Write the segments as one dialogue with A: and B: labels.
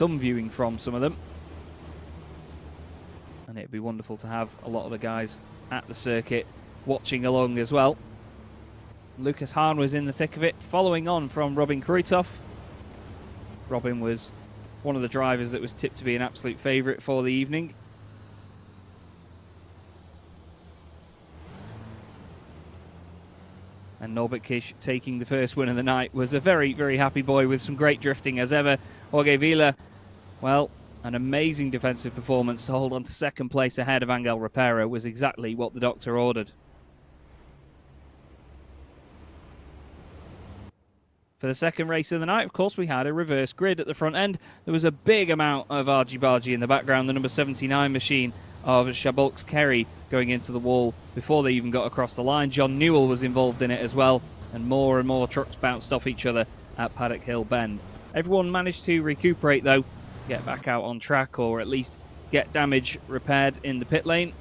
A: some viewing from some of them. And it'd be wonderful to have a lot of the guys at the circuit watching along as well. Lucas Hahn was in the thick of it, following on from Robin Kruithoff. Robin was one of the drivers that was tipped to be an absolute favourite for the evening. And Norbert Kiss taking the first win of the night was a very, very happy boy with some great drifting as ever. Jorge Vila, well, an amazing defensive performance to hold on to second place ahead of Angel Rapero was exactly what the doctor ordered. For the second race of the night, of course, we had a reverse grid at the front end. There was a big amount of argy-bargy in the background. The number 79 machine of Shabolks Kerry going into the wall before they even got across the line. John Newell was involved in it as well, and more trucks bounced off each other at Paddock Hill Bend. Everyone managed to recuperate, though, get back out on track, or at least get damage repaired in the pit lane.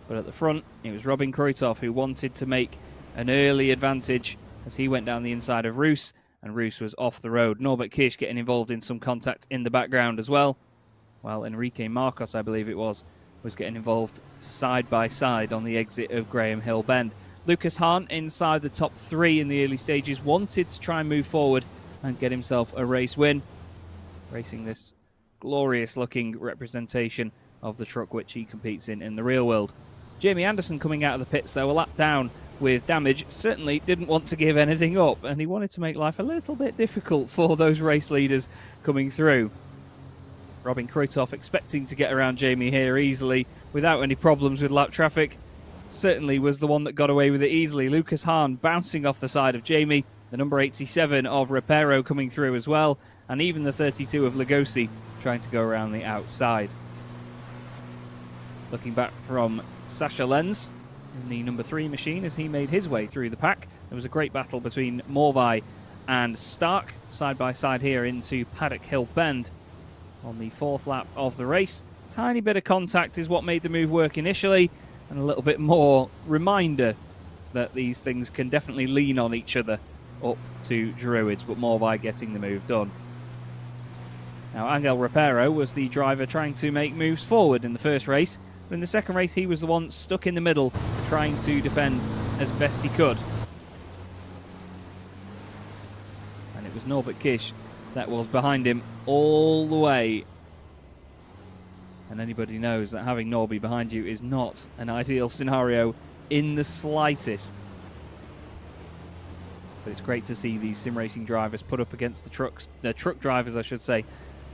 A: But at the front, it was Robin Kruithoff who wanted to make an early advantage as he went down the inside of Roos, and Roos was off the road. Norbert Kiss getting involved in some contact in the background as well, while Enrique Marcos, I believe it was getting involved side by side on the exit of Graham Hill Bend. Lucas Hahn, inside the top three in the early stages, wanted to try and move forward and get himself a race win, racing this glorious-looking representation of the truck which he competes in the real world. Jamie Anderson coming out of the pits, though, a lap down with damage, certainly didn't want to give anything up, and he wanted to make life a little bit difficult for those race leaders coming through. Robin Kruithoff expecting to get around Jamie here easily without any problems with lap traffic. Certainly was the one that got away with it easily. Lucas Hahn bouncing off the side of Jamie, the number 87 of Rapero coming through as well, and even the 32 of Lugosi trying to go around the outside. Looking back from Sasha Lenz in the number 3 machine as he made his way through the pack. There was a great battle between Morvai and Stark, side by side here into Paddock Hill Bend on the 4th lap of the race. Tiny bit of contact is what made the move work initially, and a little bit more reminder that these things can definitely lean on each other up to Druids, but Morvai getting the move done. Now, Angel Rapero was the driver trying to make moves forward in the first race, but in the second race he was the one stuck in the middle trying to defend as best he could. And it was Norbert Kiss that was behind him all the way. And anybody knows that having Norby behind you is not an ideal scenario in the slightest. But it's great to see these sim racing drivers put up against the truck drivers, I should say,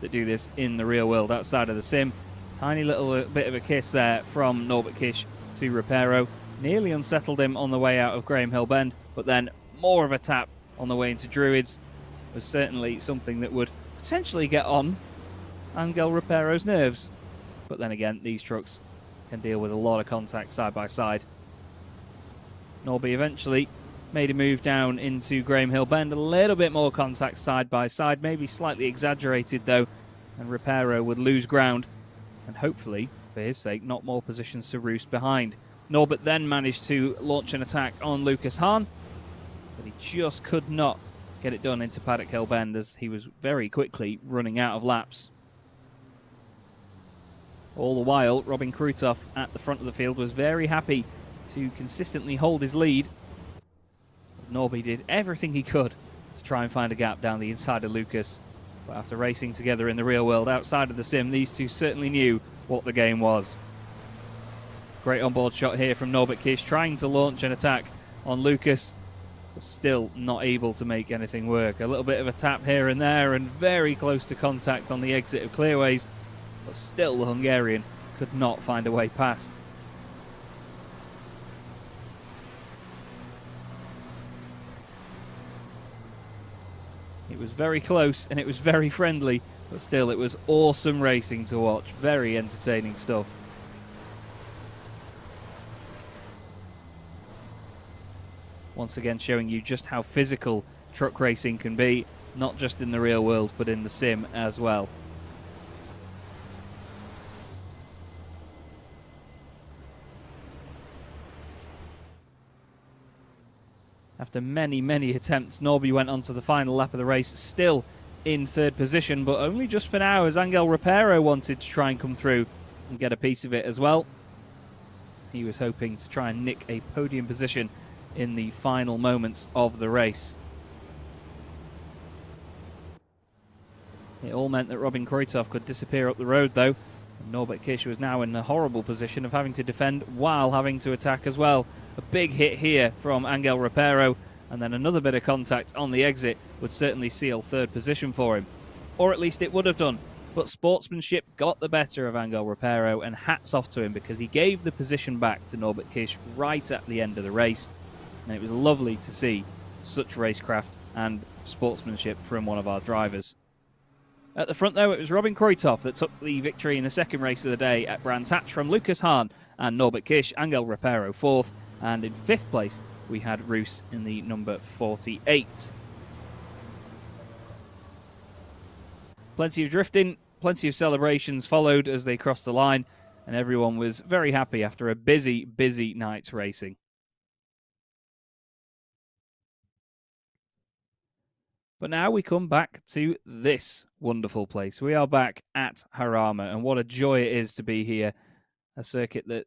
A: that do this in the real world outside of the sim. Tiny little bit of a kiss there from Norbert Kiss to Rapero. Nearly unsettled him on the way out of Graham Hill Bend, but then more of a tap on the way into Druids was certainly something that would potentially get on Angel Rapero's nerves. But then again, these trucks can deal with a lot of contact side by side. Norby eventually made a move down into Graham Hill Bend, a little bit more contact side by side, maybe slightly exaggerated though, and Rapero would lose ground and hopefully, for his sake, not more positions to roost behind. Norbert then managed to launch an attack on Lucas Hahn, but he just could not get it done into Paddock Hill Bend as he was very quickly running out of laps. All the while, Robin Kruithoff at the front of the field was very happy to consistently hold his lead. Norby did everything he could to try and find a gap down the inside of Lucas. But after racing together in the real world outside of the sim, these two certainly knew what the game was. Great onboard shot here from Norbert Kiss, trying to launch an attack on Lucas, but still not able to make anything work. A little bit of a tap here and there, and very close to contact on the exit of Clearways, but still the Hungarian could not find a way past. It was very close and it was very friendly, but still it was awesome racing to watch. Very entertaining stuff. Once again showing you just how physical truck racing can be, not just in the real world but in the sim as well. after many, many attempts. Norby went on to the final lap of the race, still in third position, but only just for now, as Angel Rapero wanted to try and come through and get a piece of it as well. He was hoping to try and nick a podium position in the final moments of the race. It all meant that Robin Kroitov could disappear up the road, though. And Norbert Kiss was now in a horrible position of having to defend while having to attack as well. A big hit here from Angel Rapero, and then another bit of contact on the exit would certainly seal third position for him. Or at least it would have done. But sportsmanship got the better of Angel Rapero, and hats off to him because he gave the position back to Norbert Kiss right at the end of the race. And it was lovely to see such racecraft and sportsmanship from one of our drivers. At the front, though, it was Robin Kroitov that took the victory in the second race of the day at Brands Hatch from Lucas Hahn and Norbert Kiss. Angel Rapero fourth, and in fifth place we had Roos in the number 48. Plenty of drifting, plenty of celebrations followed as they crossed the line, and everyone was very happy after a busy, busy night's racing. But now we come back to this wonderful place. We are back at Jarama, and what a joy it is to be here. A circuit that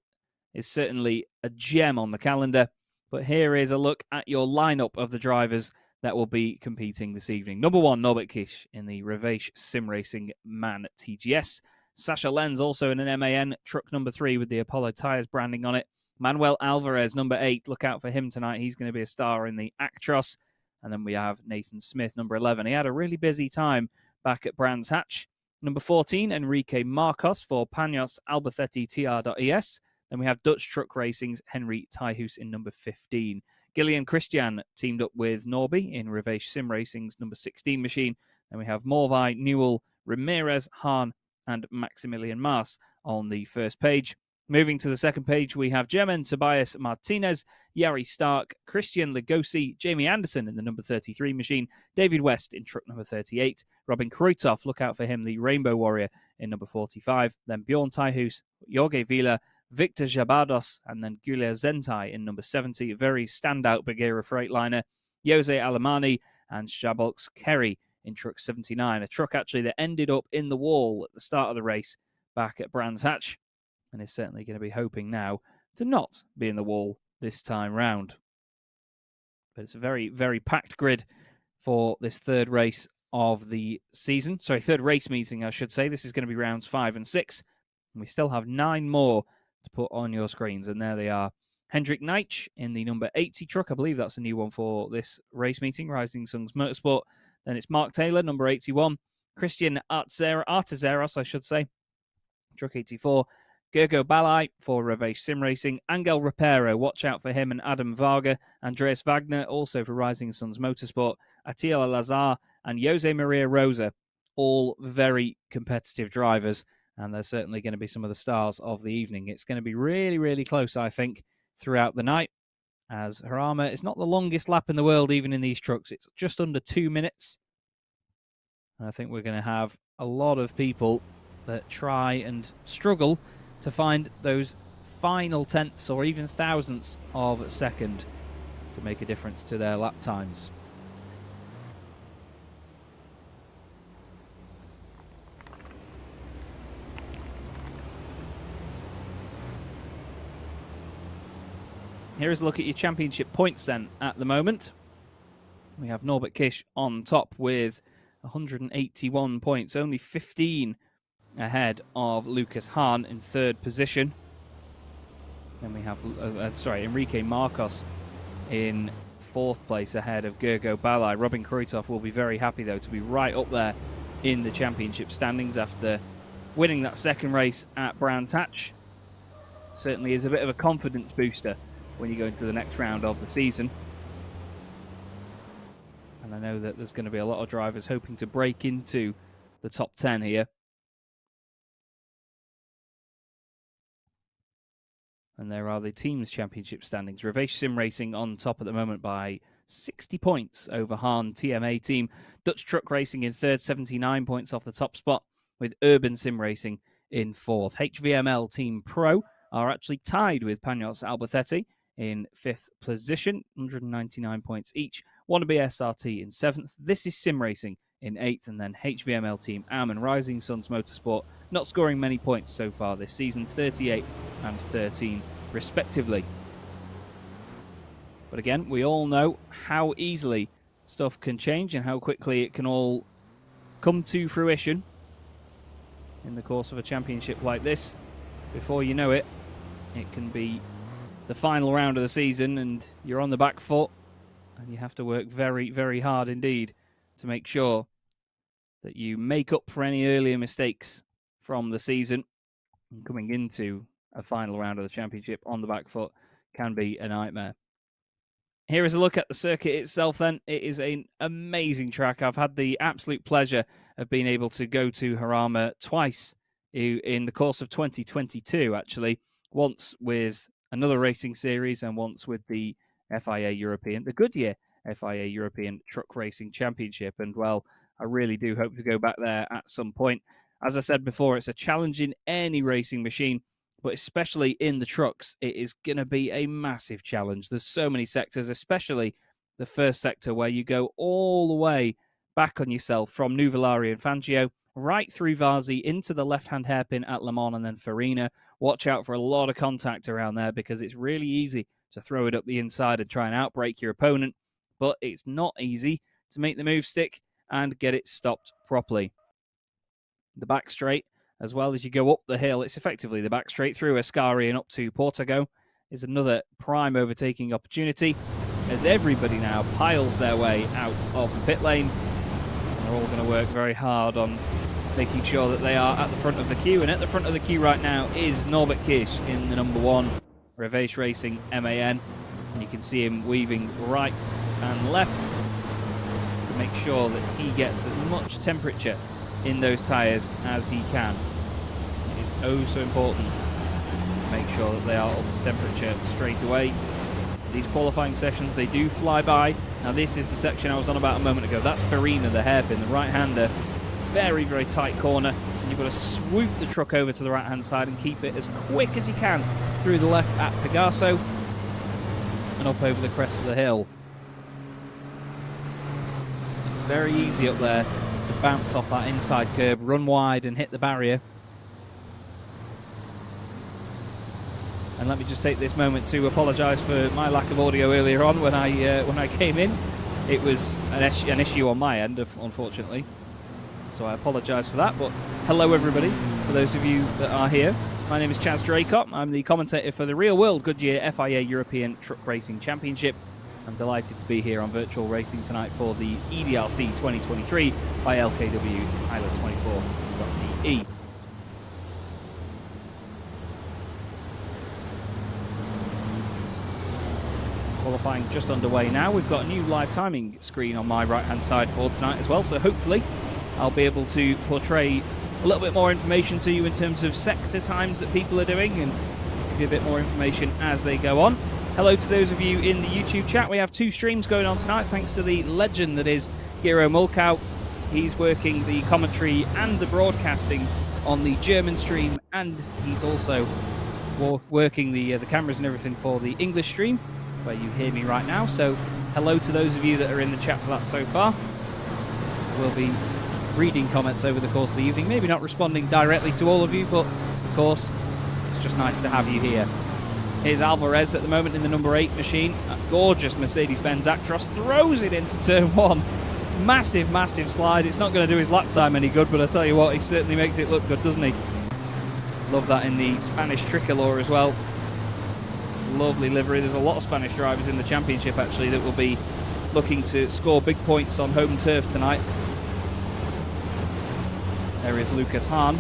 A: is certainly a gem on the calendar. But here is a look at your lineup of the drivers that will be competing this evening. Number 1, Norbert Kiss in the Reveish Sim Racing MAN TGS. Sasha Lenz also in an MAN truck number 3 with the Apollo Tyres branding on it. Manuel Alvarez, number 8. Look out for him tonight. He's going to be a star in the Actros. And then we have Nathan Smith, number 11. He had a really busy time back at Brands Hatch. Number 14, Enrique Marcos for Panos Albacete TR.ES. Then we have Dutch Truck Racing's Henry Tyhus in number 15. Gillian Christian teamed up with Norby in Reveish Sim Racing's number 16 machine. Then we have Morvai, Newell, Ramirez, Hahn, and Maximilian Maas on the first page. Moving to the second page, we have German Tobias Martinez, Yari Stark, Christian Legosi, Jamie Anderson in the number 33 machine, David West in truck number 38, Robin Kroitov, look out for him, the Rainbow Warrior in number 45, then Bjorn Tyhus, Jorge Vila, Victor Jabados, and then Gulia Zentai in number 70, very standout Bagheera Freightliner, Jose Alemani, and Shabolks Kerry in truck 79, a truck actually that ended up in the wall at the start of the race back at Brands Hatch, and is certainly going to be hoping now to not be in the wall this time round. But it's a very, very packed grid for this third race of the season. Sorry, third race meeting, I should say. This is going to be rounds 5 and 6. And we still have 9 more to put on your screens. And there they are. Hendrik Neitsch in the number 80 truck. I believe that's a new one for this race meeting, Rising Suns Motorsport. Then it's Mark Taylor, number 81. Christian Artezeros, I should say. Truck 84. Gergo Balai for Reveish Sim Racing, Angel Rapero, watch out for him, and Adam Varga, Andreas Wagner, also for Rising Suns Motorsport, Attila Lazar, and Jose Maria Rosa, all very competitive drivers, and they're certainly going to be some of the stars of the evening. It's going to be really, really close, I think, throughout the night, as Jarama is not the longest lap in the world, even in these trucks. It's just under 2 minutes, and I think we're going to have a lot of people that try and struggle to find those final tenths or even thousandths of a second to make a difference to their lap times. Here's a look at your championship points then at the moment. We have Norbert Kiss on top with 181 points, only 15 ahead of Lucas Hahn in third position. Then we have, Enrique Marcos in fourth place ahead of Gergo Balai. Robin Kroitov will be very happy, though, to be right up there in the championship standings after winning that second race at Brands Hatch. Certainly is a bit of a confidence booster when you go into the next round of the season. And I know that there's going to be a lot of drivers hoping to break into the top 10 here. And there are the team's championship standings. Reveish Sim Racing on top at the moment by 60 points over Hahn TMA team. Dutch Truck Racing in third, 79 points off the top spot, with Urban Sim Racing in fourth. HVML Team Pro are actually tied with Panos Albacete in 5th position, 199 points each. Wannabe SRT in 7th. This is simracing in 8th, and then HVML Team AM and Rising Suns Motorsport not scoring many points so far this season, 38 and 13 respectively. But again, we all know how easily stuff can change and how quickly it can all come to fruition in the course of a championship like this. Before you know it, it can be the final round of the season and you're on the back foot, and you have to work very, very hard indeed to make sure that you make up for any earlier mistakes from the season. And coming into a final round of the championship on the back foot can be a nightmare. Here is a look at the circuit itself then. It is an amazing track. I've had the absolute pleasure of being able to go to Jarama twice in the course of 2022, actually. Once with another racing series and once with the FIA European, the Goodyear FIA European Truck Racing Championship. And, well, I really do hope to go back there at some point. As I said before, it's a challenge in any racing machine, but especially in the trucks, it is going to be a massive challenge. There's so many sectors, especially the first sector where you go all the way back on yourself from Nuvolari and Fangio, right through Varzi into the left-hand hairpin at Le Mans and then Farina. Watch out for a lot of contact around there because it's really easy to throw it up the inside and try and outbrake your opponent, but it's not easy to make the move stick and get it stopped properly. The back straight, as well as you go up the hill, it's effectively the back straight through Ascari and up to Portago, is another prime overtaking opportunity as everybody now piles their way out of the pit lane. And they're all going to work very hard on making sure that they are at the front of the queue. And at the front of the queue right now is Norbert Kiss in the number 1 Revache Racing MAN. And you can see him weaving right and left to make sure that he gets as much temperature in those tyres as he can. It is oh so important to make sure that they are up to temperature straight away. These qualifying sessions, they do fly by. Now this is the section I was on about a moment ago. That's Farina, the hairpin, the right-hander. Very, very tight corner. And you've got to swoop the truck over to the right-hand side and keep it as quick as you can through the left at Pegaso and up over the crest of the hill. It's very easy up there to bounce off that inside curb, run wide and hit the barrier. And let me just take this moment to apologise for my lack of audio earlier on when I came in. It was an issue on my end, unfortunately. So I apologise for that. But hello everybody, for those of you that are here. My name is Chaz Draycott. I'm the commentator for the Real World Goodyear FIA European Truck Racing Championship. I'm delighted to be here on Virtual Racing tonight for the EDRC 2023 by LKW Tyler24.de. Qualifying just underway now. We've got a new live timing screen on my right-hand side for tonight as well, so hopefully I'll be able to portray a little bit more information to you in terms of sector times that people are doing and give you a bit more information as they go on. Hello to those of you in the YouTube chat. We have 2 streams going on tonight thanks to the legend that is Giro Mulkow. He's working the commentary and the broadcasting on the German stream, and he's also working the cameras and everything for the English stream where you hear me right now. So hello to those of you that are in the chat for that so far. We'll be reading comments over the course of the evening, maybe not responding directly to all of you, but of course it's just nice to have you here. Here's Alvarez at the moment in the number 8 machine. A gorgeous Mercedes-Benz Actros, throws it into turn 1. Massive, massive slide. It's not going to do his lap time any good, but I tell you what, he certainly makes it look good, doesn't he? Love that in the Spanish tricolor as well. Lovely livery. There's a lot of Spanish drivers in the championship, actually, that will be looking to score big points on home turf tonight. There is Lucas Hahn,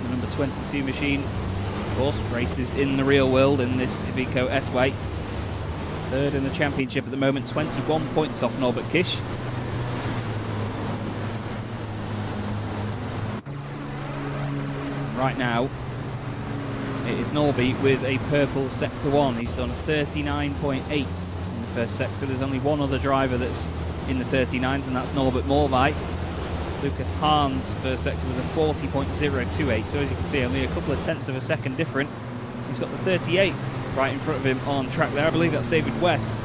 A: the number 22 machine. Of course, races in the real world in this Iveco S-Way. 3rd in the championship at the moment, 21 points off Norbert Kiss. Right now, it is Norby with a purple Sector 1. He's done a 39.8 in the first sector. There's only one other driver that's in the 39s, and that's Norbert Morvai. Lucas Hahn's first sector was a 40.028, so as you can see, only a couple of tenths of a second different. He's got the 38 right in front of him on track there. I believe that's David West.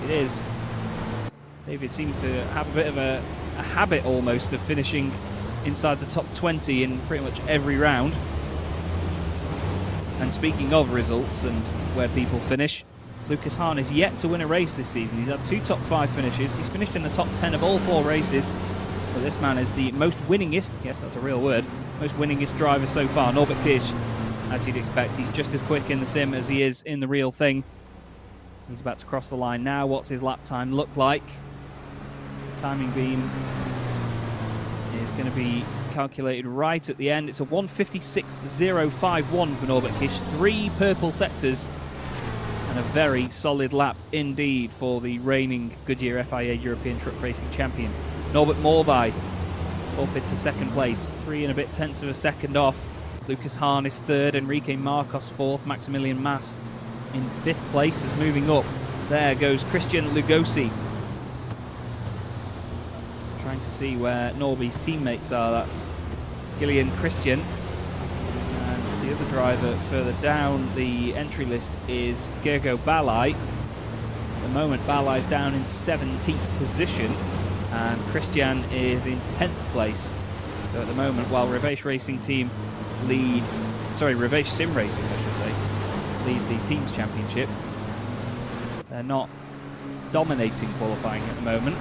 A: It is. David seems to have a bit of a habit almost of finishing inside the top 20 in pretty much every round. And speaking of results and where people finish, Lucas Hahn is yet to win a race this season. He's had 2 top 5 finishes. He's finished in the top 10 of all 4 races. But this man is the most winningest, yes, that's a real word, most winningest driver so far. Norbert Kiss, as you'd expect, he's just as quick in the sim as he is in the real thing. He's about to cross the line now. What's his lap time look like? Timing beam is going to be calculated right at the end. It's a 1:56.051 for Norbert Kiss. 3 purple sectors and a very solid lap indeed for the reigning Goodyear FIA European Truck Racing Champion. Norbert Morvai up into second place, 3 and a bit tenths of a second off. Lucas Hahn is third, Enrique Marcos fourth, Maximilian Mas in 5th place is moving up. There goes Christian Lugosi. Trying to see where Norby's teammates are. That's Gillian Christian. And the other driver further down the entry list is Gergo Balai. At the moment, Balai's down in 17th position, and Christian is in 10th place. So at the moment, while Reveche Racing Team lead, sorry, Reveche Sim Racing, I should say, lead the team's championship, they're not dominating qualifying at the moment.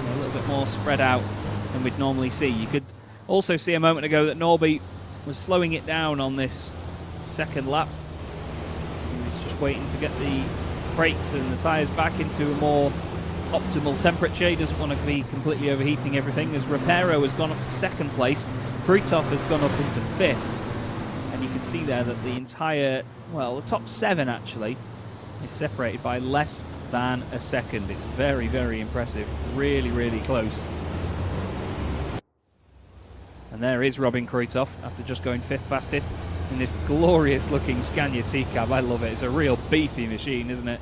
A: They're a little bit more spread out than we'd normally see. You could also see a moment ago that Norby was slowing it down on this second lap. He was just waiting to get the brakes and the tyres back into a more optimal temperature. He doesn't want to be completely overheating everything. As Rapero has gone up to second place, Krutov has gone up into 5th. And you can see there that the entire, well, the top 7 actually is separated by less than a second. It's very, very impressive. Really, really close. And there is Robin Krutov after just going 5th fastest in this glorious looking Scania T-Cab. I love it. It's a real beefy machine, isn't it?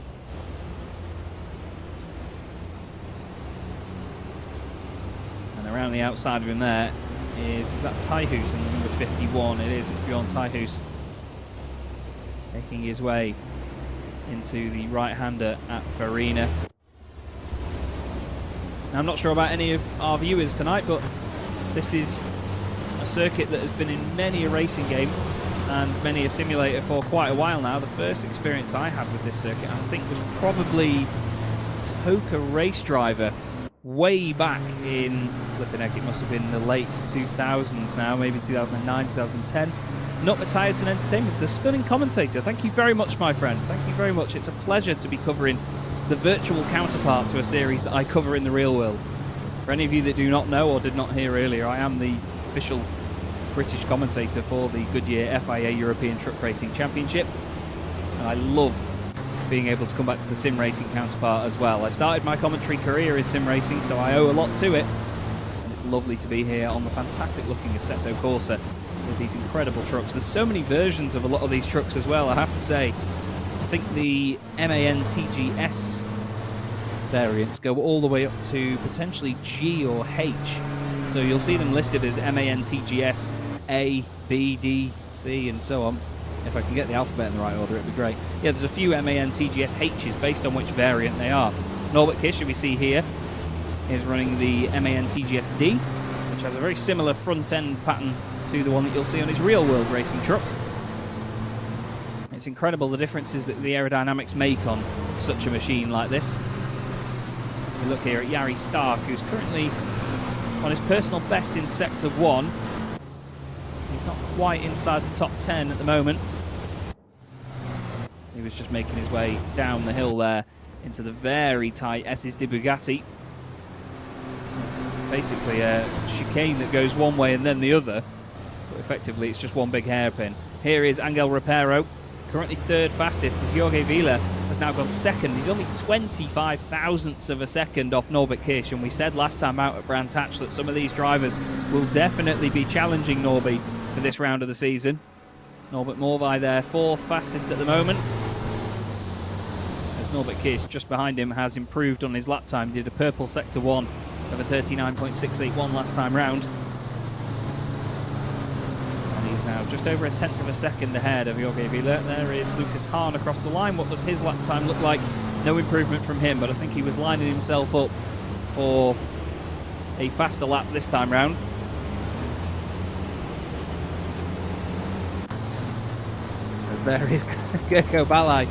A: And around the outside of him there is that Tyhus in number 51? It is. It's Bjorn Tyhus making his way into the right-hander at Farina. Now, I'm not sure about any of our viewers tonight, but this is a circuit that has been in many a racing game and many a simulator for quite a while now. The first experience I had with this circuit, I think, was probably Toka Race Driver way back in, flipping heck, it must have been the late 2000s now, maybe 2009, 2010. Not Matthias and Entertainment's a stunning commentator. Thank you very much, my friend. Thank you very much. It's a pleasure to be covering the virtual counterpart to a series that I cover in the real world. For any of you that do not know or did not hear earlier, I am the official British commentator for the Goodyear FIA European Truck Racing Championship. And I love being able to come back to the sim racing counterpart as well. I started my commentary career in sim racing, so I owe a lot to it. And it's lovely to be here on the fantastic looking Assetto Corsa with these incredible trucks. There's so many versions of a lot of these trucks as well, I have to say. I think the MAN TGS variants go all the way up to potentially G or H. So you'll see them listed as MAN TGS A, B, D, C, and so on. If I can get the alphabet in the right order, it'd be great. Yeah, there's a few MAN TGS H's based on which variant they are. Norbert Kiss, who we see here, is running the MAN TGS D, which has a very similar front-end pattern to the one that you'll see on his real-world racing truck. It's incredible the differences that the aerodynamics make on such a machine like this. We look here at Jari Stark, who's currently on his personal best in Sector 1. He's not quite inside the top 10 at the moment. He was just making his way down the hill there into the very tight Esses de Bugatti. It's basically a chicane that goes one way and then the other, but effectively it's just one big hairpin. Here is Angel Rapero, currently 3rd fastest, as Jorge Vila has now gone 2nd. He's only 25 thousandths of a second off Norbert Kiss, and we said last time out at Brands Hatch that some of these drivers will definitely be challenging Norby for this round of the season. Norbert Morvai there, 4th fastest at the moment. As Norbert Kiss, just behind him, has improved on his lap time. He did a purple Sector 1 of a 39.681 last time round. And He's now just over a tenth of a second ahead of Jorge Villa. There is Lucas Hahn across the line. What does his lap time look like? No improvement from him, but I think he was lining himself up for a faster lap this time round. As there is Gerko Balai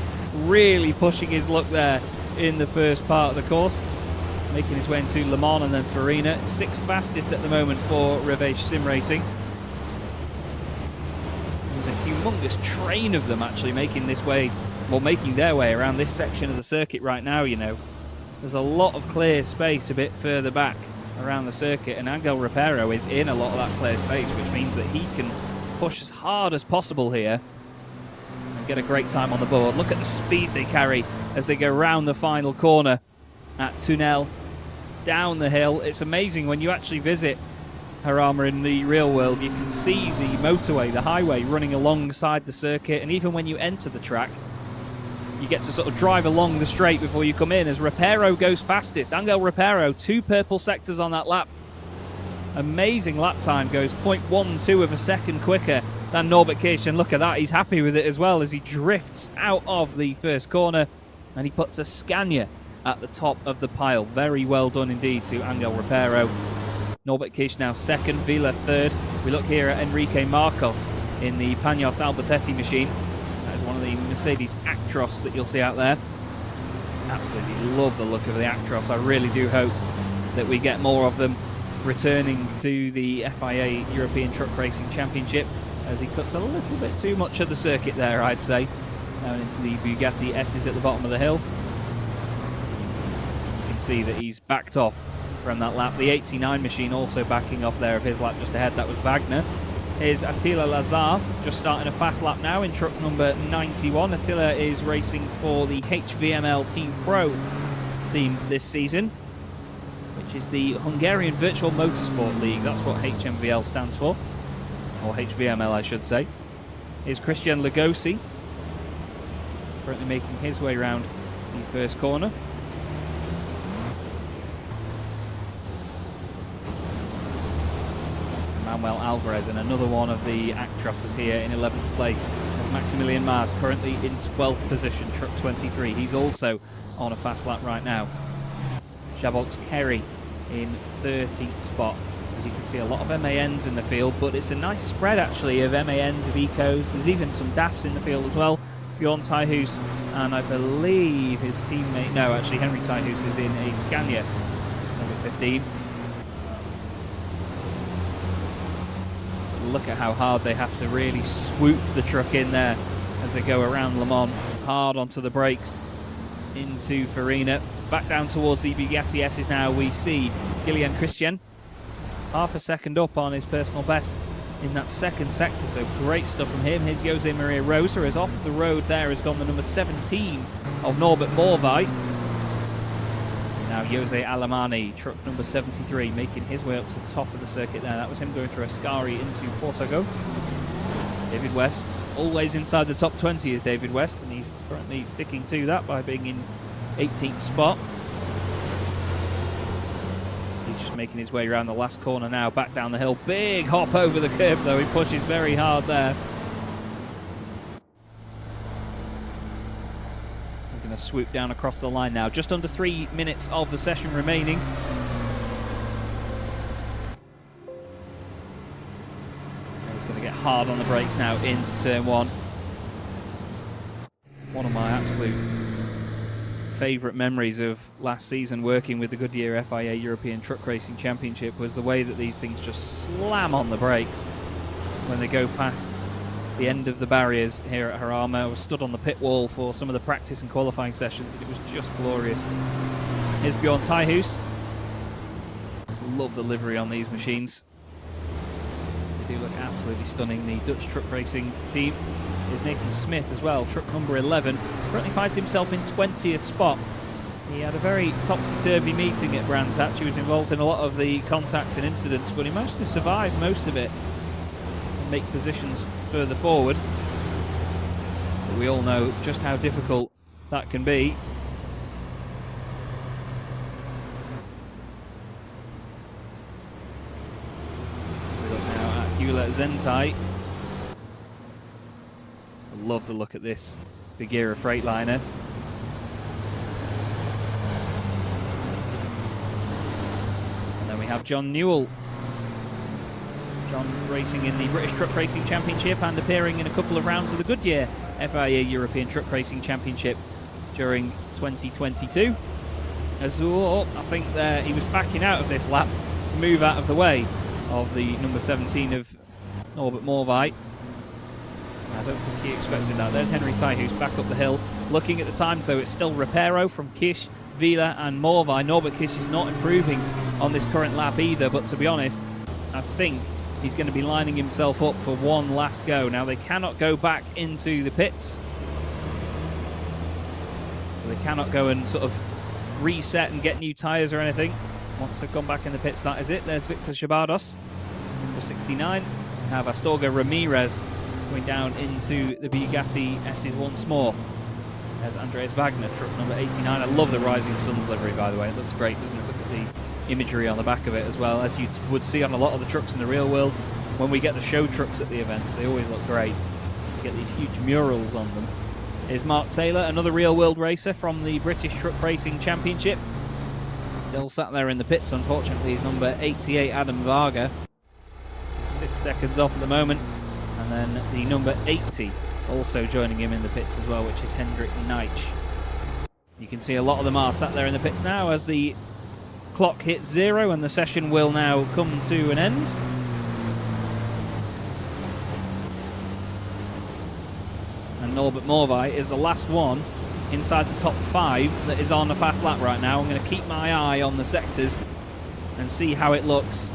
A: really pushing his luck there in the first part of the course, making his way into Le Mans and then Farina. 6th fastest at the moment for Revège Sim Racing. There's a humongous train of them actually making their way around this section of the circuit right now, you know. There's a lot of clear space a bit further back around the circuit, and Angel Rapero is in a lot of that clear space, which means that he can push as hard as possible here and get a great time on the board. Look at the speed they carry as they go round the final corner at Tunnel, down the hill. It's amazing when you actually visit Jarama in the real world. You can see the motorway, the highway running alongside the circuit, and even when you enter the track, you get to sort of drive along the straight before you come in as Rapero goes fastest. Angel Rapero, 2 purple sectors on that lap. Amazing lap time, goes 0.12 of a second quicker than Norbert Kiss, and look at that, he's happy with it as well as he drifts out of the first corner and he puts a Scania at the top of the pile. Very well done indeed to Angel Rapero. Norbert Kiss now second, Villa third. We look here at Enrique Marcos in the Panos Albacete machine. That is one of the Mercedes Actros that you'll see out there. Absolutely love the look of the Actros. I really do hope that we get more of them returning to the FIA European Truck Racing Championship, as he cuts a little bit too much of the circuit there, I'd say. Down into the Bugatti S's at the bottom of the hill. You can see that he's backed off from that lap. The 89 machine also backing off there of his lap just ahead. That was Wagner. Here's Attila Lazar, just starting a fast lap now in truck number 91. Attila is racing for the HVML Team Pro team this season, which is the Hungarian Virtual Motorsport League. That's what HMVL stands for, or HVML I should say. Here's Christian Lugosi, currently making his way around the first corner. Manuel Alvarez, and another one of the Actrosses here in 11th place. As Maximilian Mars currently in 12th position, truck 23. He's also on a fast lap right now. Javox Kerry in 13th spot. As you can see, a lot of MANs in the field, but it's a nice spread actually of MANs, of Ecos. There's even some DAFs in the field as well. Bjorn Tyhus, and I believe his teammate, no, actually Henry Tyhus is in a Scania, number 15. Look at how hard they have to really swoop the truck in there as they go around Le Mans, hard onto the brakes into Farina. Back down towards the Bugatti S's now, we see Gillian Christian, half a second up on his personal best in that second sector, so great stuff from him. Here's Jose Maria Rosa, as off the road there has gone the number 17 of Norbert Morvai. Now Jose Alemani, truck number 73, making his way up to the top of the circuit there. That was him going through Ascari into Portago. David West, always inside the top 20 is David West, and he's currently sticking to that by being in 18th spot. He's just making his way around the last corner now, back down the hill. Big hop over the curb though, he pushes very hard there. Going to swoop down across the line now. Just under 3 minutes of the session remaining. He's going to get hard on the brakes now into turn 1. One of my absolute favourite memories of last season working with the Goodyear FIA European Truck Racing Championship was the way that these things just slam on the brakes when they go past the end of the barriers here at Jarama. I was stood on the pit wall for some of the practice and qualifying sessions, and it was just glorious. Here's Bjorn Tyhus. Love the livery on these machines. They do look absolutely stunning. The Dutch truck racing team is Nathan Smith as well, truck number 11. Currently finds himself in 20th spot. He had a very topsy-turvy meeting at Brands Hatch. He was involved in a lot of the contacts and incidents, but he managed to survive most of it and make positions further forward. But we all know just how difficult that can be. We look now at Gyula Zentai, love the look at this Bagheera Freightliner. And then we have John Newell. John racing in the British Truck Racing Championship and appearing in a couple of rounds of the Goodyear FIA European Truck Racing Championship during 2022. As well, I think he was backing out of this lap to move out of the way of the number 17 of Norbert Morvai. I don't think he expected that. There's Henry Tai, who's back up the hill. Looking at the times, though, it's still Repero from Kish, Vila and Morvai. Norbert Kish is not improving on this current lap either, but to be honest, I think he's going to be lining himself up for one last go. Now, they cannot go back into the pits. So they cannot go and sort of reset and get new tyres or anything. Once they've gone back in the pits, that is it. There's Victor Chabados, number 69. We have Astorga Ramirez going down into the Bugatti S's once more. There's Andreas Wagner, truck number 89. I love the Rising Suns livery, by the way. It looks great, doesn't it? Look at the imagery on the back of it as well, as you would see on a lot of the trucks in the real world. When we get the show trucks at the events, they always look great. You get these huge murals on them. Here's Mark Taylor, another real world racer from the British Truck Racing Championship. Still sat there in the pits, unfortunately, is number 88, Adam Varga. 6 seconds off at the moment. And then the number 80 also joining him in the pits as well, which is Hendrik Neitsch. You can see a lot of them are sat there in the pits now as the clock hits 0 and the session will now come to an end. And Norbert Morvai is the last one inside the top 5 that is on a fast lap right now. I'm going to keep my eye on the sectors and see how it looks.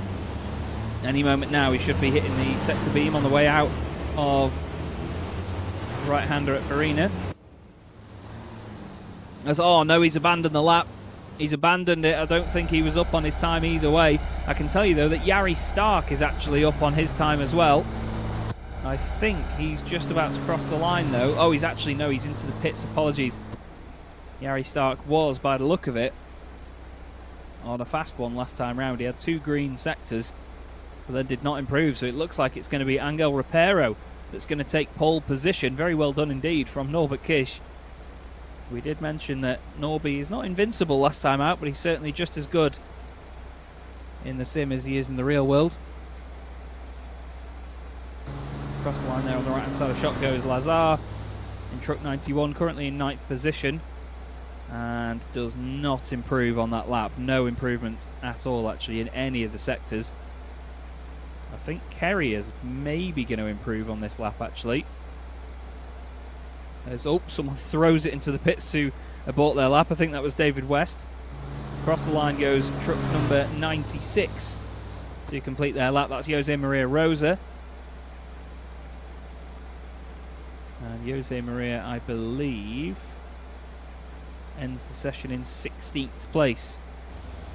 A: Any moment now he should be hitting the sector beam on the way out of right-hander at Farina. Oh no, he's abandoned the lap. He's abandoned it. I don't think he was up on his time either way. I can tell you though that Jari Stark is actually up on his time as well. I think he's just about to cross the line though. Oh, he's actually, no, he's into the pits. Apologies. Jari Stark was, by the look of it, on a fast one last time round. He had 2 green sectors, but then did not improve. So it looks like it's going to be Angel Repero that's going to take pole position. Very well done indeed from Norbert Kish. We did mention that Norby is not invincible last time out, but he's certainly just as good in the sim as he is in the real world. Across the line there on the right-hand side of shot goes Lazar in truck 91, currently in 9th position, and does not improve on that lap. No improvement at all, actually, in any of the sectors. I think Kerry is maybe going to improve on this lap, actually. As, oh, someone throws it into the pits to abort their lap. I think that was David West. Across the line goes truck number 96 to complete their lap. That's Jose Maria Rosa. And Jose Maria, I believe, ends the session in 16th place.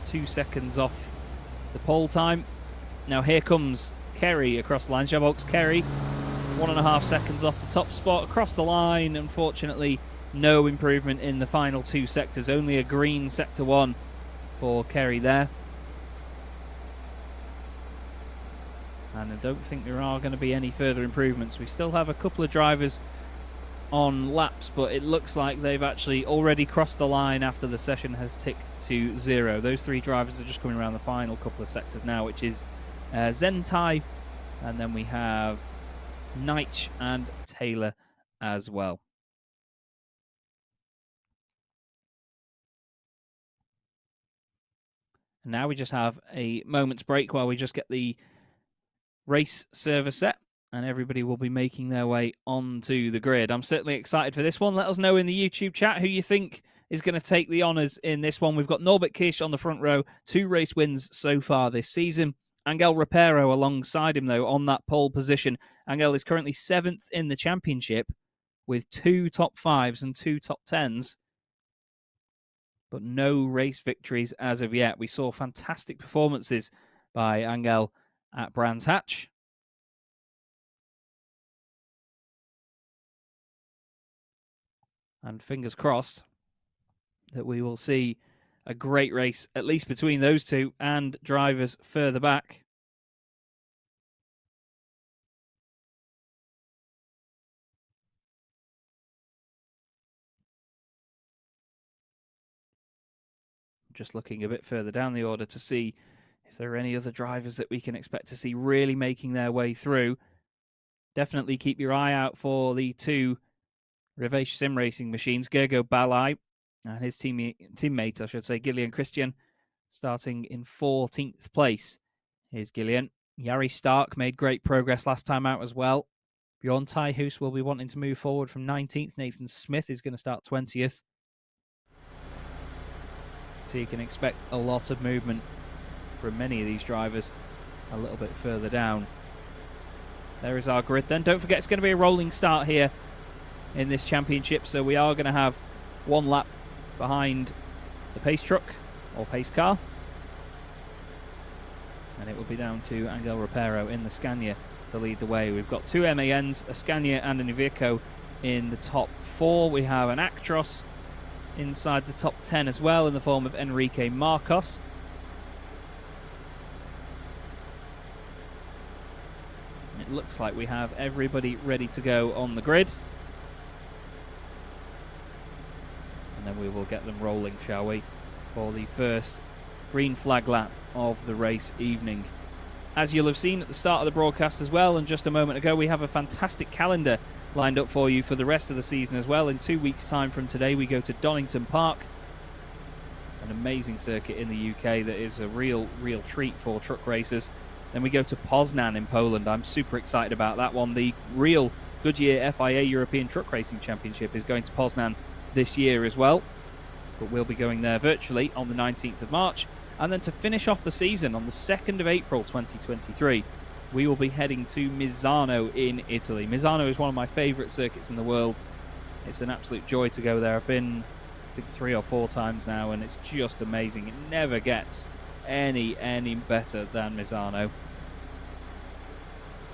A: 2 seconds off the pole time. Now here comes Kerry across the line. Javox Kerry, 1.5 seconds off the top spot. Across the line, unfortunately, no improvement in the final 2 sectors. Only a green sector 1 for Kerry there. And I don't think there are going to be any further improvements. We still have a couple of drivers on laps, but it looks like they've actually already crossed the line after the session has ticked to 0. Those 3 drivers are just coming around the final couple of sectors now, which is Zentai, and then we have Neitsch and Taylor as well. And now we just have a moment's break while we just get the race server set, and everybody will be making their way onto the grid. I'm certainly excited for this one. Let us know in the YouTube chat who you think is going to take the honours in this one. We've got Norbert Kish on the front row, 2 race wins so far this season. Angel Repero alongside him, though, on that pole position. Angel is currently 7th in the championship with 2 top 5s and 2 top 10s, but no race victories as of yet. We saw fantastic performances by Angel at Brands Hatch. And fingers crossed that we will see a great race, at least between those 2 and drivers further back. just looking a bit further down the order to see if there are any other drivers that we can expect to see really making their way through. Definitely keep your eye out for the 2 Reveish sim racing machines, Gergo Balai and his teammate, I should say, Gillian Christian, starting in 14th place. Here's Gillian. Jari Stark made great progress last time out as well. Bjorn Tyhus will be wanting to move forward from 19th. Nathan Smith is going to start 20th. So you can expect a lot of movement from many of these drivers a little bit further down. There is our grid then. Don't forget, it's going to be a rolling start here in this championship, so we are going to have 1 lap behind the pace truck or pace car, and it will be down to Angel Rapero in the Scania to lead the way. We've got 2 MANs, a Scania and an Iveco in the top 4. We have an Actros inside the top 10 as well in the form of Enrique Marcos. It looks like we have everybody ready to go on the grid. And then we will get them rolling, shall we, for the first green flag lap of the race evening. As you'll have seen at the start of the broadcast as well, and just a moment ago, we have a fantastic calendar lined up for you for the rest of the season as well. In 2 weeks' time from today, we go to Donington Park, an amazing circuit in the UK that is a real treat for truck racers. Then we go to Poznan in Poland. I'm super excited about that one. The real Goodyear FIA European Truck Racing Championship is going to Poznan this year as well, but we'll be going there virtually on the 19th of March. And then to finish off the season on the 2nd of April 2023, we will be heading to Misano in Italy. Misano is one of my favourite circuits in the world. It's an absolute joy to go there. I've been, I think, 3 or 4 times now, and it's just amazing. It never gets any better than Misano.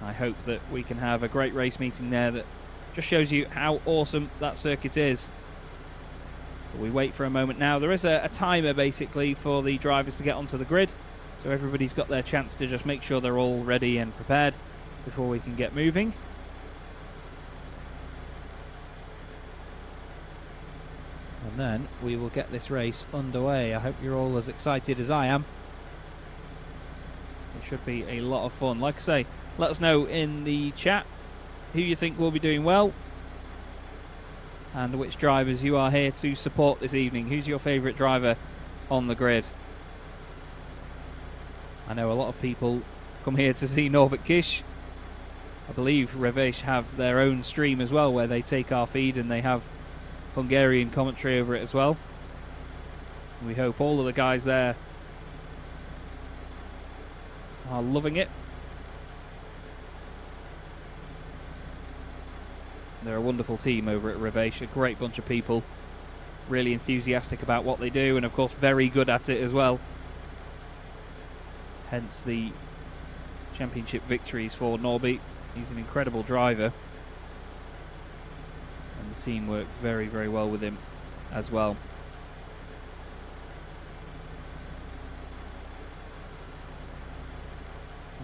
A: I hope that we can have a great race meeting there that just shows you how awesome that circuit is. But we wait for a moment now. There is a timer basically for the drivers to get onto the grid, so everybody's got their chance to just make sure they're all ready and prepared before we can get moving. And then we will get this race underway. I hope you're all as excited as I am. It should be a lot of fun. Like I say, let us know in the chat who you think will be doing well and which drivers you are here to support this evening. Who's your favourite driver on the grid? I know a lot of people come here to see Norbert Kiss. I believe Reveish have their own stream as well where they take our feed and they have Hungarian commentary over it as well. We hope all of the guys there are loving it. They're a wonderful team over at Reveish, a great bunch of people, really enthusiastic about what they do, and of course very good at it as well. Hence the championship victories for Norby. He's an incredible driver, and the team work very well with him as well.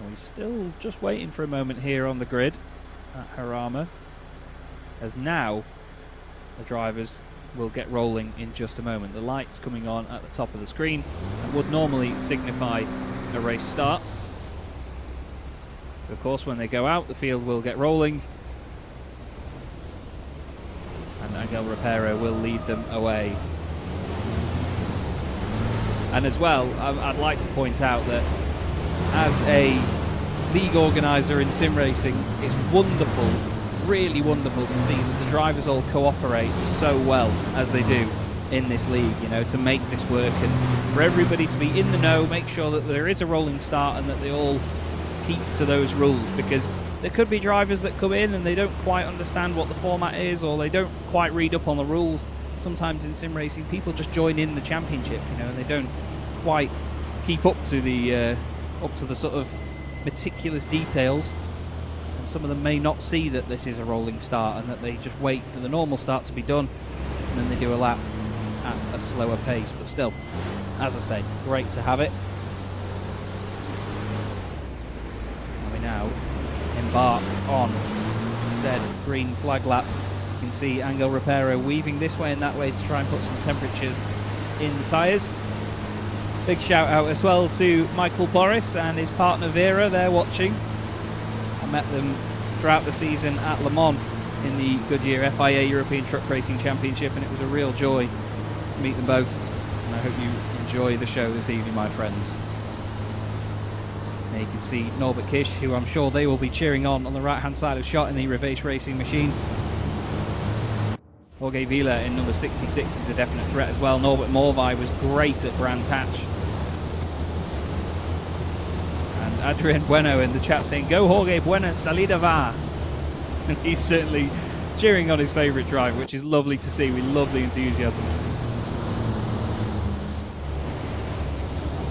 A: We're still just waiting for a moment here on the grid at Jarama, as now the drivers will get rolling in just a moment. The lights coming on at the top of the screen and would normally signify a race start. Of course, when they go out, the field will get rolling and Angel Rapero will lead them away. And as well, I'd like to point out that as a league organiser in sim racing, it's wonderful, really wonderful to see that the drivers all cooperate so well as they do in this league, you know, to make this work and for everybody to be in the know, make sure that there is a rolling start and that they all keep to those rules, because there could be drivers that come in and they don't quite understand what the format is, or they don't quite read up on the rules. Sometimes in sim racing people just join in the championship, you know, and they don't quite keep up to the sort of meticulous details, and some of them may not see that this is a rolling start and that they just wait for the normal start to be done and then they do a lap at a slower pace. But still, as I say, great to have it. And we now embark on said green flag lap. You can see Angel Rapero weaving this way and that way to try and put some temperatures in the tyres. Big shout out as well to Michael Boris and his partner Vera. They're watching. I met them throughout the season at Le Mans in the Goodyear FIA European Truck Racing Championship, and it was a real joy to meet them both. And I hope you enjoy the show this evening, my friends. There you can see Norbert Kiss, who I'm sure they will be cheering on the right-hand side of shot in the Revace Racing machine. Jorge Vila in number 66 is a definite threat as well. Norbert Morvai was great at Brands Hatch. And Adrian Bueno in the chat saying, "Go Jorge, buena salida va." And he's certainly cheering on his favourite driver, which is lovely to see. We love the enthusiasm.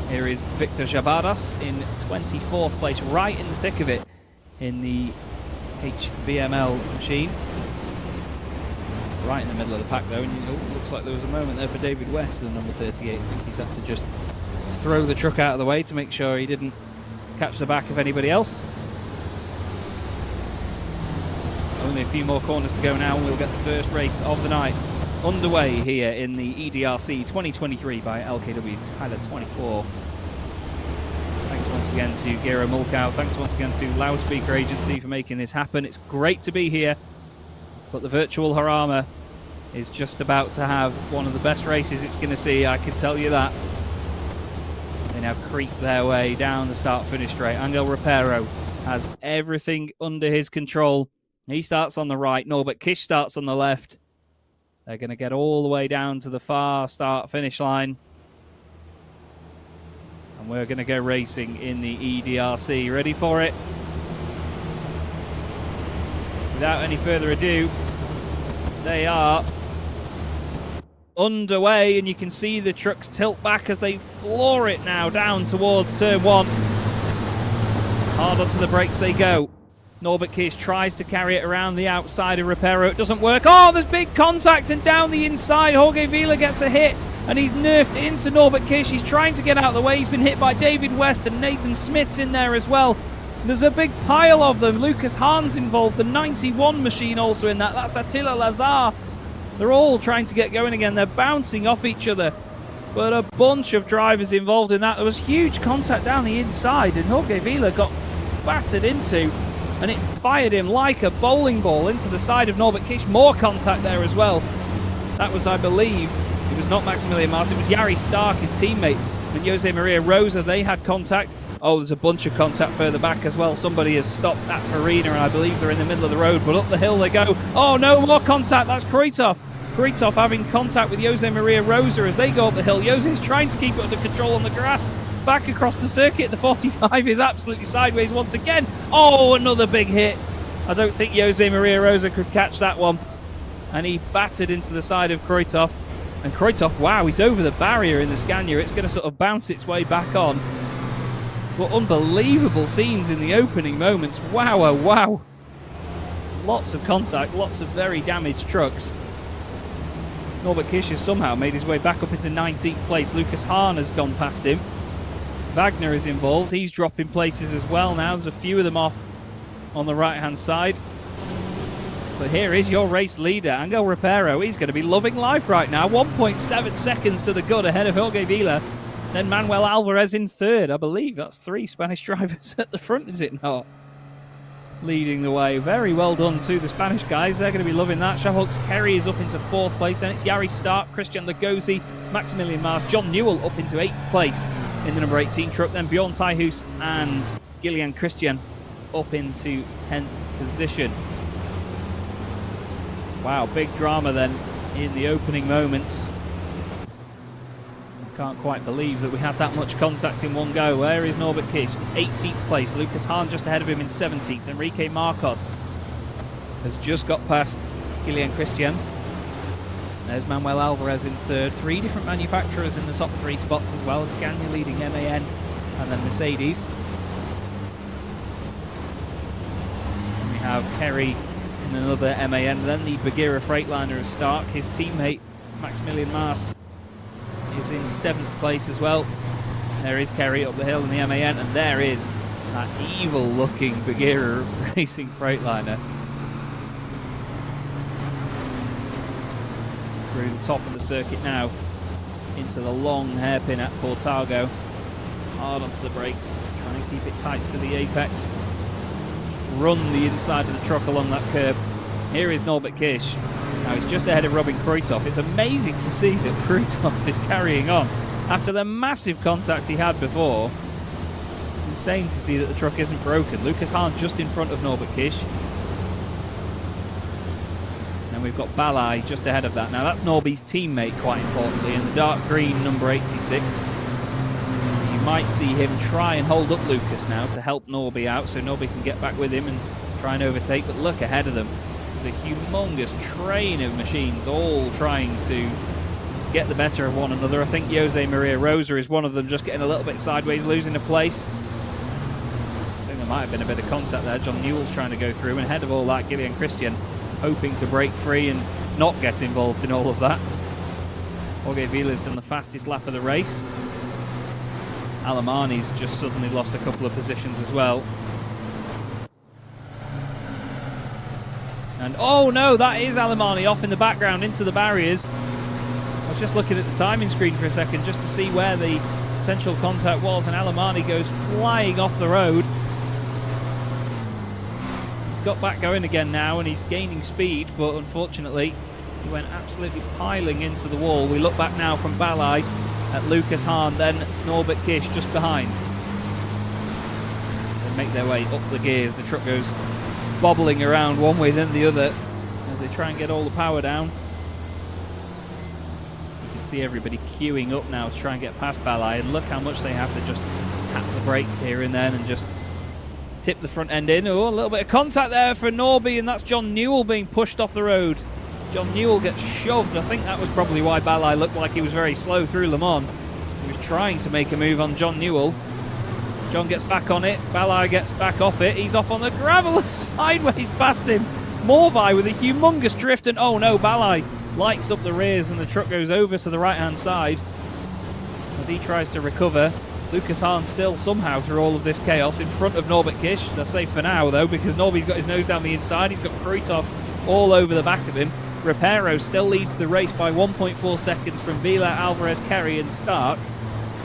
A: Here is Victor Jabadas in 24th place, right in the thick of it in the HVML machine. Right in the middle of the pack though, and it looks like there was a moment there for David West, the number 38. I think he's had to just throw the truck out of the way to make sure he didn't catch the back of anybody else. Only a few more corners to go now, and we'll get the first race of the night underway here in the EDRC 2023 by LKW Tyler 24. Thanks once again to Gero Mulkow. Thanks once again to Loudspeaker Agency for making this happen. It's great to be here, but the virtual Jarama is just about to have one of the best races it's going to see, I can tell you that. They now creep their way down the start-finish straight. Angel Rapero has everything under his control. He starts on the right. Norbert Kiss starts on the left. They're going to get all the way down to the far start-finish line. And we're going to go racing in the EDRC. Ready for it? Without any further ado, they are underway, and you can see the trucks tilt back as they floor it now down towards turn one. Hard onto the brakes they go. Norbert Kiss tries to carry it around the outside of Rapero. It doesn't work. Oh, there's big contact, and down the inside, Jorge Vila gets a hit, and he's nerfed into Norbert Kiss. He's trying to get out of the way. He's been hit by David West, and Nathan Smith's in there as well. There's a big pile of them. Lucas Hahn's involved. The 91 machine also in that. That's Attila Lazar. They're all trying to get going again. They're bouncing off each other. But a bunch of drivers involved in that. There was huge contact down the inside, and Jorge Vila got battered into, and it fired him like a bowling ball into the side of Norbert Kiss. More contact there as well. That was, I believe, it was not Maximilian Mars, it was Jari Stark, his teammate, and Jose Maria Rosa. They had contact. Oh, there's a bunch of contact further back as well. Somebody has stopped at Farina, and I believe they're in the middle of the road, but up the hill they go. Oh, no, more contact. That's Kroitov. Kroitov having contact with Jose Maria Rosa as they go up the hill. Jose's trying to keep it under control on the grass. Back across the circuit. The 45 is absolutely sideways once again. Oh, another big hit. I don't think Jose Maria Rosa could catch that one. And he battered into the side of Kroitov. And Kroitov, wow, he's over the barrier in the Scania. It's going to sort of bounce its way back on. But unbelievable scenes in the opening moments. Wow, oh, wow. Lots of contact, lots of very damaged trucks. Norbert Kiss has somehow made his way back up into 19th place. Lucas Hahn has gone past him. Wagner is involved. He's dropping places as well now. There's a few of them off on the right-hand side. But here is your race leader, Angel Rapero. He's going to be loving life right now. 1.7 seconds to the good ahead of Jorge Vila. Then Manuel Alvarez in third. I believe that's 3 Spanish drivers at the front, is it not? Leading the way. Very well done to the Spanish guys. They're going to be loving that. Chavaux Kerry is up into 4th place. Then it's Jari Stark, Christian Lagosi, Maximilian Mars, John Newell up into 8th place in the number 18 truck. Then Bjorn Tyhus and Gillian Christian up into 10th position. Wow, big drama then in the opening moments. Can't quite believe that we had that much contact in one go. Where is Norbert Kiss? 18th place. Lucas Hahn just ahead of him in 17th. Enrique Marcos has just got past Gillian Christian. There's Manuel Alvarez in third. 3 different manufacturers in the top 3 spots as well. Scania leading MAN and then Mercedes. And we have Kerry in another MAN. Then the Bagheera Freightliner of Stark. His teammate Maximilian Mars is in 7th place as well. There is Kerry up the hill in the MAN, and there is that evil-looking Bagheera Racing Freightliner through the top of the circuit now. into the long hairpin at Portago. Hard onto the brakes, trying to keep it tight to the apex. Run the inside of the truck along that curb. Here is Norbert Kiss. Now he's just ahead of Robin Kruithoff. It's amazing to see that Kruithoff is carrying on after the massive contact he had before. It's insane to see that the truck isn't broken. Lucas Hahn just in front of Norbert Kiss. And we've got Balai just ahead of that. Now that's Norby's teammate, quite importantly, in the dark green number 86. You might see him try and hold up Lucas now to help Norby out so Norby can get back with him and try and overtake. But look ahead of them. There's a humongous train of machines all trying to get the better of one another. I think Jose Maria Rosa is one of them, just getting a little bit sideways, losing a place. I think there might have been a bit of contact there. John Newell's trying to go through, and ahead of all that, Gillian Christian hoping to break free and not get involved in all of that. Jorge Vila's done the fastest lap of the race. Alemani's just suddenly lost a couple of positions as well. And oh no, that is Alemani off in the background into the barriers. I was just looking at the timing screen for a second just to see where the potential contact was, and Alemani goes flying off the road. He's got back going again now and he's gaining speed, but unfortunately he went absolutely piling into the wall. We look back now from Balai at Lucas Hahn, then Norbert Kiss just behind. They make their way up the gears. The truck goes bobbling around one way then the other as they try and get all the power down. You can see everybody queuing up now to try and get past Balai, and look how much they have to just tap the brakes here and then and just tip the front end in. Oh, a little bit of contact there for Norby, and that's John Newell being pushed off the road. John Newell gets shoved. I think that was probably why Balai looked like he was very slow through Le Mans. He was trying to make a move on John Newell. John gets back on it. Balai gets back off it. He's off on the gravel sideways past him. Morvai with a humongous drift, and oh no, Balai lights up the rears and the truck goes over to the right-hand side as he tries to recover. Lucas Hahn still somehow through all of this chaos in front of Norbert Kiss. I say for now though, because Norby's got his nose down the inside. He's got Kruithoff all over the back of him. Repero still leads the race by 1.4 seconds from Vila, Alvarez, Kerry and Stark.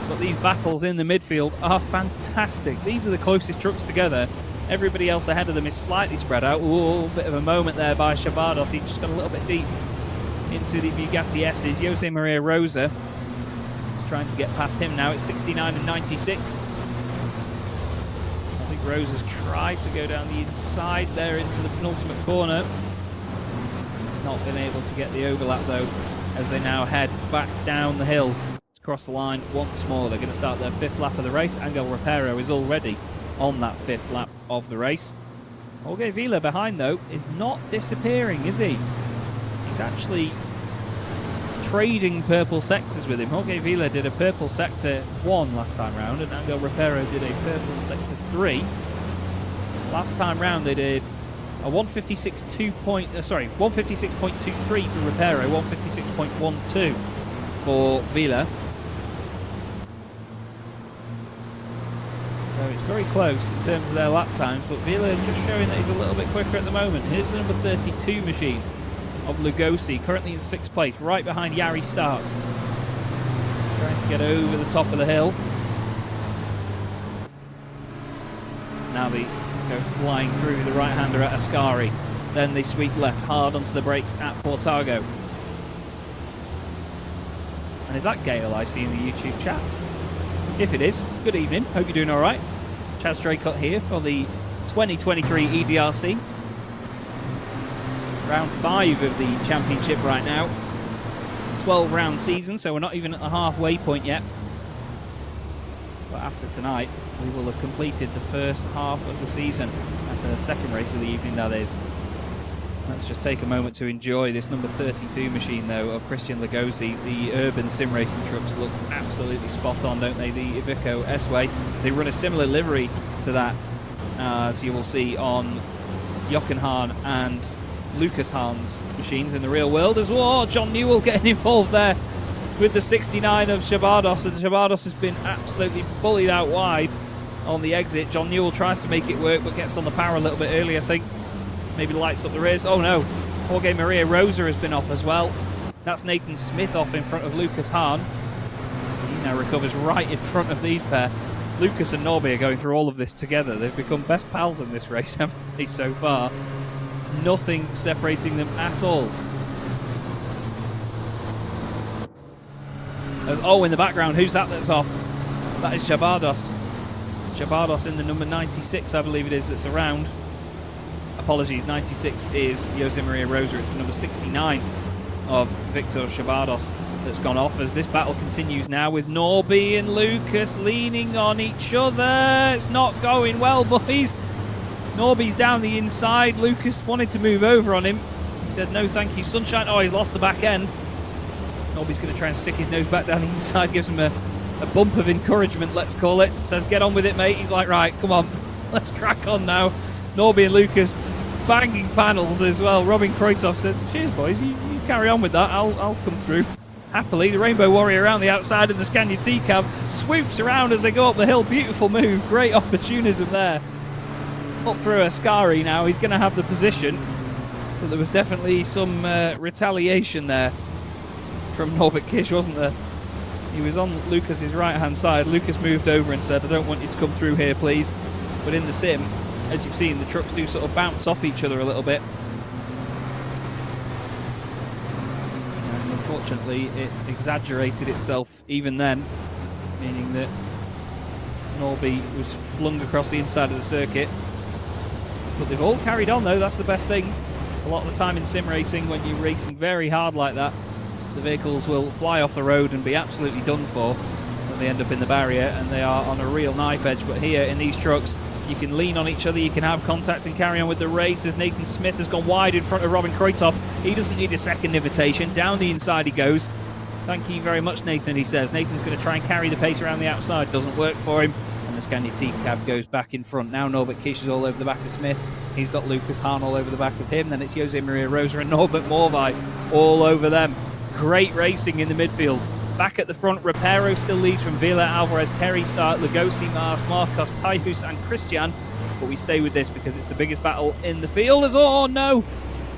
A: But these battles in the midfield are fantastic. These are the closest trucks together. Everybody else ahead of them is slightly spread out. Ooh, a bit of a moment there by Chabados. He just got a little bit deep into the Bugatti S's. Jose Maria Rosa is trying to get past him now. It's 69 and 96. I think Rosa's tried to go down the inside there into the penultimate corner. Not been able to get the overlap though, as they now head back down the hill. Cross the line once more. They're going to start their fifth lap of the race. Angel Repero is already on that fifth lap of the race. Jorge Vila behind though is not disappearing, is he? He's actually trading purple sectors with him. Jorge Vila did a purple sector 1 last time round, and Angel Repero did a purple sector 3. Last time round they did a 156.23 for Repero, 156.12 for Vila. So it's very close in terms of their lap times, but Vila just showing that he's a little bit quicker at the moment. Here's the number 32 machine of Lugosi, currently in 6th place, right behind Jari Stark. Trying to get over the top of the hill. Now they go flying through the right-hander at Ascari. Then they sweep left hard onto the brakes at Portago. And is that Gail I see in the YouTube chat? If it is, good evening. Hope you're doing all right. Chaz Draycott here for the 2023 EDRC. Round 5 of the championship right now. 12-round season, so we're not even at the halfway point yet. But after tonight, we will have completed the first half of the season. After the second race of the evening, that is. Let's just take a moment to enjoy this number 32 machine, though, of Christian Lugosi. The urban sim racing trucks look absolutely spot on, don't they? The Iveco S-Way. They run a similar livery to that, as you will see on Jochen Hahn and Lucas Hahn's machines in the real world as well. John Newell getting involved there with the 69 of Chabados, and Chabados has been absolutely bullied out wide on the exit. John Newell tries to make it work, but gets on the power a little bit early, I think. Maybe lights up the rears. Oh no, Jorge Maria Rosa has been off as well. That's Nathan Smith off in front of Lucas Hahn. now recovers right in front of these pair. Lucas and Norby are going through all of this together. They've become best pals in this race, haven't they, so far? Nothing separating them at all. Oh, in the background, who's that that's off? That is Jabardos. Jabardos in the number 96, I believe it is, that's around. Apologies, 96 is Jose Maria Rosa. It's the number 69 of Victor Jabardos that's gone off as this battle continues now with Norby and Lucas leaning on each other. It's not going well, boys. Norby's down the inside. Lucas wanted to move over on him. He said, no, thank you, sunshine. Oh, he's lost the back end. Norby's going to try and stick his nose back down the inside, gives him a bump of encouragement, let's call it. Says, get on with it, mate. He's like, right, come on, let's crack on now. Norby and Lucas banging panels as well. Robin Kreuthoff says, cheers, boys, you carry on with that. I'll come through. Happily, the Rainbow Warrior around the outside and the Scania T-Cab swoops around as they go up the hill. Beautiful move, great opportunism there. Up through Ascari now, he's going to have the position. But there was definitely some retaliation there from Norbert Kiss, wasn't there? He was on Lucas's right-hand side. Lucas moved over and said, I don't want you to come through here, please. But in the sim, as you've seen, the trucks do sort of bounce off each other a little bit. And unfortunately, it exaggerated itself even then, meaning that Norby was flung across the inside of the circuit. But they've all carried on, though. That's the best thing. A lot of the time in sim racing, when you're racing very hard like that, the vehicles will fly off the road and be absolutely done for when they end up in the barrier, and they are on a real knife edge. But here in these trucks, you can lean on each other, you can have contact and carry on with the race. As Nathan Smith has gone wide in front of Robin Kreuthoff, he doesn't need a second invitation. Down the inside he goes. Thank you very much, Nathan, he says. Nathan's going to try and carry the pace around the outside. Doesn't work for him. And the Scania T-Cab goes back in front. Now Norbert Kiss is all over the back of Smith. He's got Lucas Hahn all over the back of him. Then it's Jose Maria Rosa and Norbert Morvai all over them. Great racing in the midfield. Back at the front, Reparo still leads from Vila, Alvarez, Kerry, Start, Lugosi, Mars, Marcos, Tajus and Christian. But we stay with this because it's the biggest battle in the field. As oh no!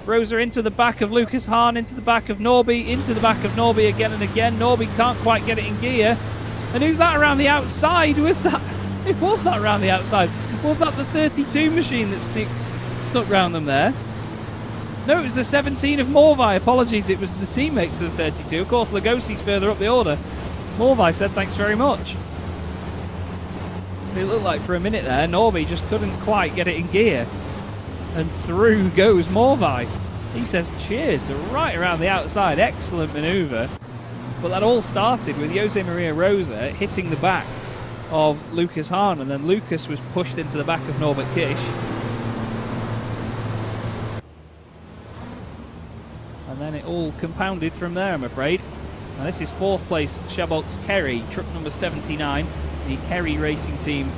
A: Rosa into the back of Lucas Hahn, into the back of Norby, into the back of Norby again and again. Norby can't quite get it in gear. And who's that around the outside? Who is that? Who was that around the outside? Was that the 32 machine that snuck round them there? No, it was the 17 of Morvai. Apologies, it was the teammates of the 32. Of course, Lugosi's further up the order. Morvai said thanks very much. It looked like for a minute there, Norby just couldn't quite get it in gear. And through goes Morvai. He says cheers, right around the outside. Excellent manoeuvre. But that all started with Jose Maria Rosa hitting the back of Lucas Hahn, and then Lucas was pushed into the back of Norbert Kiss. And then it all compounded from there, I'm afraid. Now this is fourth place, Shabolt's Kerry, truck number 79, the Kerry Racing Team,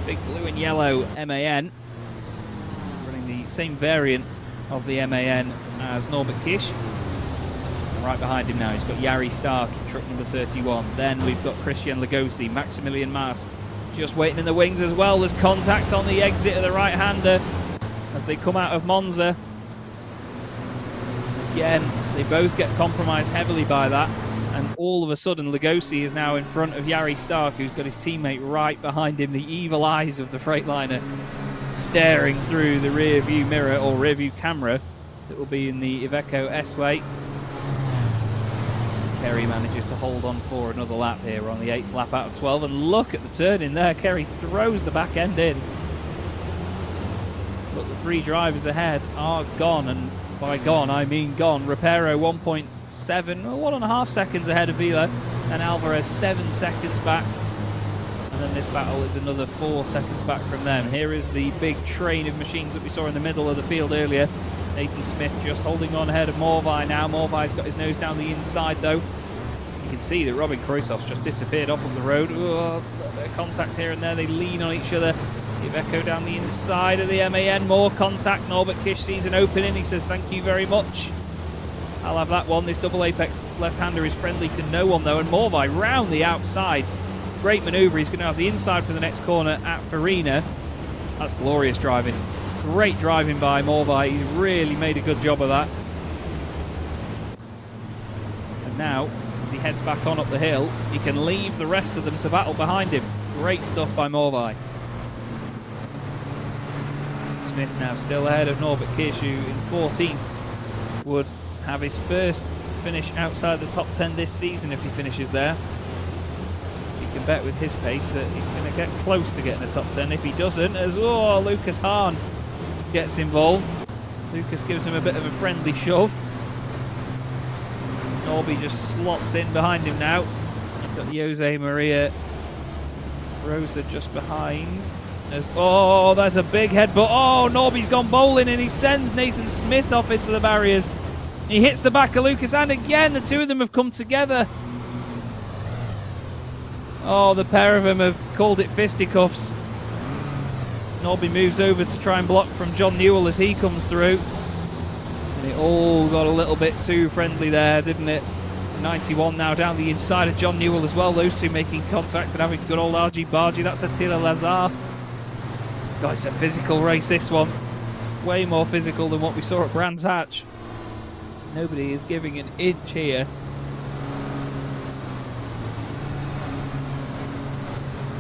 A: big blue and yellow MAN, running the same variant of the MAN as Norbert Kiss. Right behind him now, he's got Jari Stark, truck number 31. Then we've got Christian Lugosi, Maximilian Maas, just waiting in the wings as well. There's contact on the exit of the right-hander as they come out of Monza. Again, they both get compromised heavily by that, and all of a sudden Lugosi is now in front of Jari Stark, who's got his teammate right behind him, the evil eyes of the Freightliner staring through the rear view mirror or rear view camera that will be in the Iveco S-Way. Kerry manages to hold on for another lap here. We're on the 8th lap out of 12, and look at the turn in there. Kerry throws the back end in. But the three drivers ahead are gone, and by gone, I mean gone. Reparo 1.7, 1.5 seconds ahead of Vila, and Alvarez 7 seconds back. And then this battle is another 4 seconds back from them. Here is the big train of machines that we saw in the middle of the field earlier. Nathan Smith just holding on ahead of Morvai now. Morvai's got his nose down the inside though. You can see that Robin Kreuthoff's just disappeared off of the road. Ooh, a little bit of contact here and there. They lean on each other. Iveco down the inside of the MAN. More contact. Norbert Kiss sees an opening. He says, thank you very much. I'll have that one. This double apex left-hander is friendly to no one though. And Morvai round the outside. Great manoeuvre. He's going to have the inside for the next corner at Farina. That's glorious driving. Great driving by Morvai. He's really made a good job of that. And now, as he heads back on up the hill, he can leave the rest of them to battle behind him. Great stuff by Morvai. Smith now still ahead of Norbert Kiss, who in 14th would have his first finish outside the top 10 this season if he finishes there. You can bet with his pace that he's going to get close to getting the top 10. If he doesn't, as Lucas Hahn gets involved. Lucas gives him a bit of a friendly shove. Norby just slots in behind him now. He's got Jose Maria Rosa just behind. There's a big headbutt. Oh, Norby's gone bowling and he sends Nathan Smith off into the barriers. He hits the back of Lucas, and again the two of them have come together. Oh, the pair of them have called it fisticuffs. Norby moves over to try and block from John Newell as he comes through. And it all got a little bit too friendly there, didn't it? 91 now down the inside of John Newell as well. Those two making contact and having good old argy-bargy. That's Attila Lazar. God, it's a physical race, this one. Way more physical than what we saw at Brands Hatch. Nobody is giving an inch here.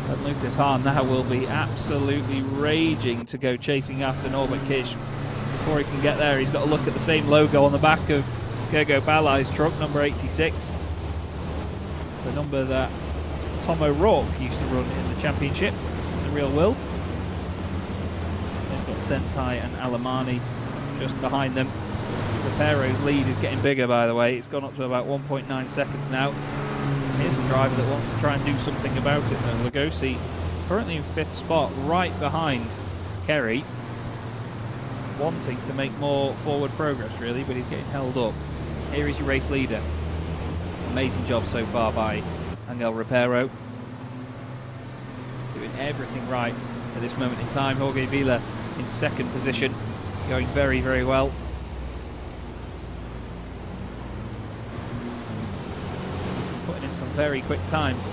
A: And Lucas Hahn now will be absolutely raging to go chasing after Norbert Kiss. Before he can get there, he's got to look at the same logo on the back of Gergo Balai's truck, number 86. The number that Tom O'Rourke used to run in the championship in the real world. They've got Sentai and Alamani just behind them. Pero's lead is getting bigger, by the way. It's gone up to about 1.9 seconds now. Here's a driver that wants to try and do something about it, though. Lugosi currently in 5th spot, right behind Kerry, wanting to make more forward progress, really, but he's getting held up. Here is your race leader. Amazing job so far by Angel Repero. Doing everything right at this moment in time. Jorge Vila in 2nd position, going very, very well. Some very quick times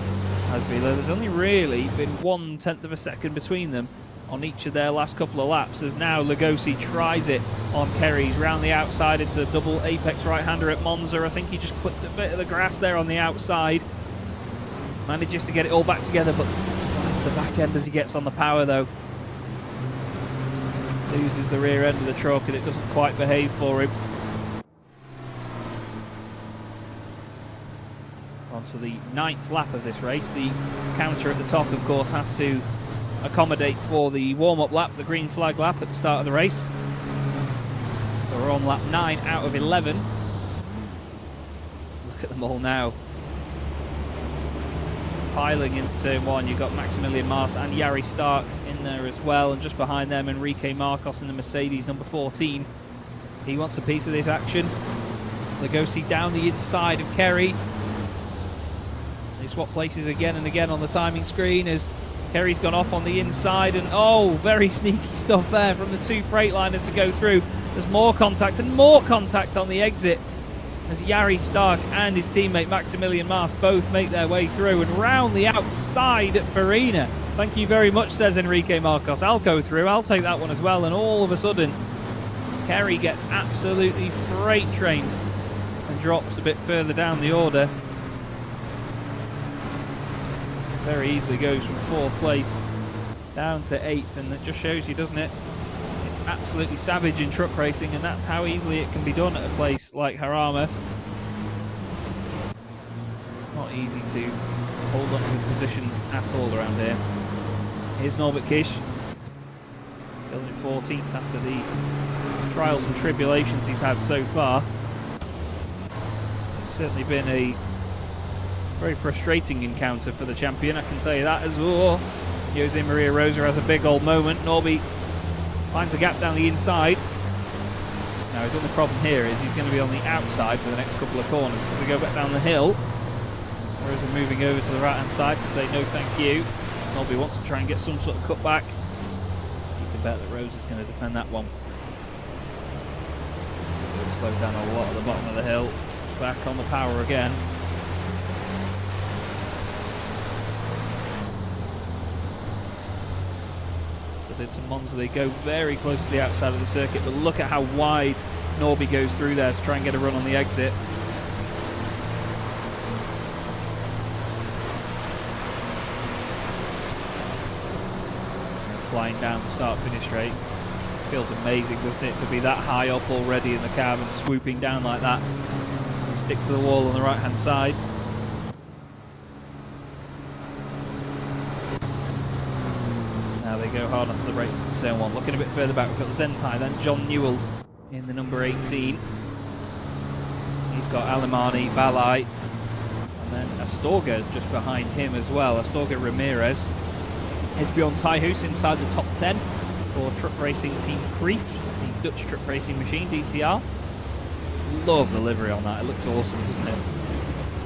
A: as Vila. There's only really been 1/10 of a second between them on each of their last couple of laps, as now Lugosi tries it on Kerry's round the outside into the double apex right-hander at Monza. I think he just clipped a bit of the grass there on the outside. Manages to get it all back together, but slides the back end as he gets on the power, though. Loses the rear end of the truck and it doesn't quite behave for him. To the 9th lap of this race. The counter at the top, of course, has to accommodate for the warm-up lap, the green flag lap at the start of the race. So we're on lap 9 out of 11. Look at them all now. Piling into turn 1, you've got Maximilian Mars and Jari Stark in there as well, and just behind them Enrique Marcos in the Mercedes, number 14. He wants a piece of this action. Lugosi down the inside of Kerry. They swap places again and again on the timing screen as Kerry's gone off on the inside, and very sneaky stuff there from the two Freightliners to go through. There's more contact and more contact on the exit as Jari Stark and his teammate Maximilian Mars both make their way through and round the outside at Farina. Thank you very much, says Enrique Marcos. I'll go through, I'll take that one as well, and all of a sudden Kerry gets absolutely freight trained and drops a bit further down the order. Very easily goes from 4th place down to 8th, and that just shows you, doesn't it? It's absolutely savage in truck racing, and that's how easily it can be done at a place like Jarama. Not easy to hold on to positions at all around here. Here's Norbert Kiss, still in 14th after the trials and tribulations he's had so far. It's certainly been a very frustrating encounter for the champion, I can tell you that as well. Jose Maria Rosa has a big old moment. Norby finds a gap down the inside. Now his only problem here is he's going to be on the outside for the next couple of corners as they go back down the hill. Rosa moving over to the right hand side to say no thank you. Norby wants to try and get some sort of cutback. You can bet that Rosa's going to defend that one. Slowed down a lot at the bottom of the hill. Back on the power again. Into Monza, they go very close to the outside of the circuit, but look at how wide Norby goes through there to try and get a run on the exit. flying down the start-finish straight. Feels amazing, doesn't it, to be that high up already in the cab and swooping down like that. Stick to the wall on the right-hand side. Now they go hard onto the brakes at turn 1. Looking a bit further back, we've got Zentai, then John Newell in the number 18. He's got Alemani, Balai, and then Astorga just behind him as well. Astorga Ramirez is beyond Tyhus inside the top 10 for truck racing team Kreeft, the Dutch truck racing machine, DTR. Love the livery on that, it looks awesome, doesn't it?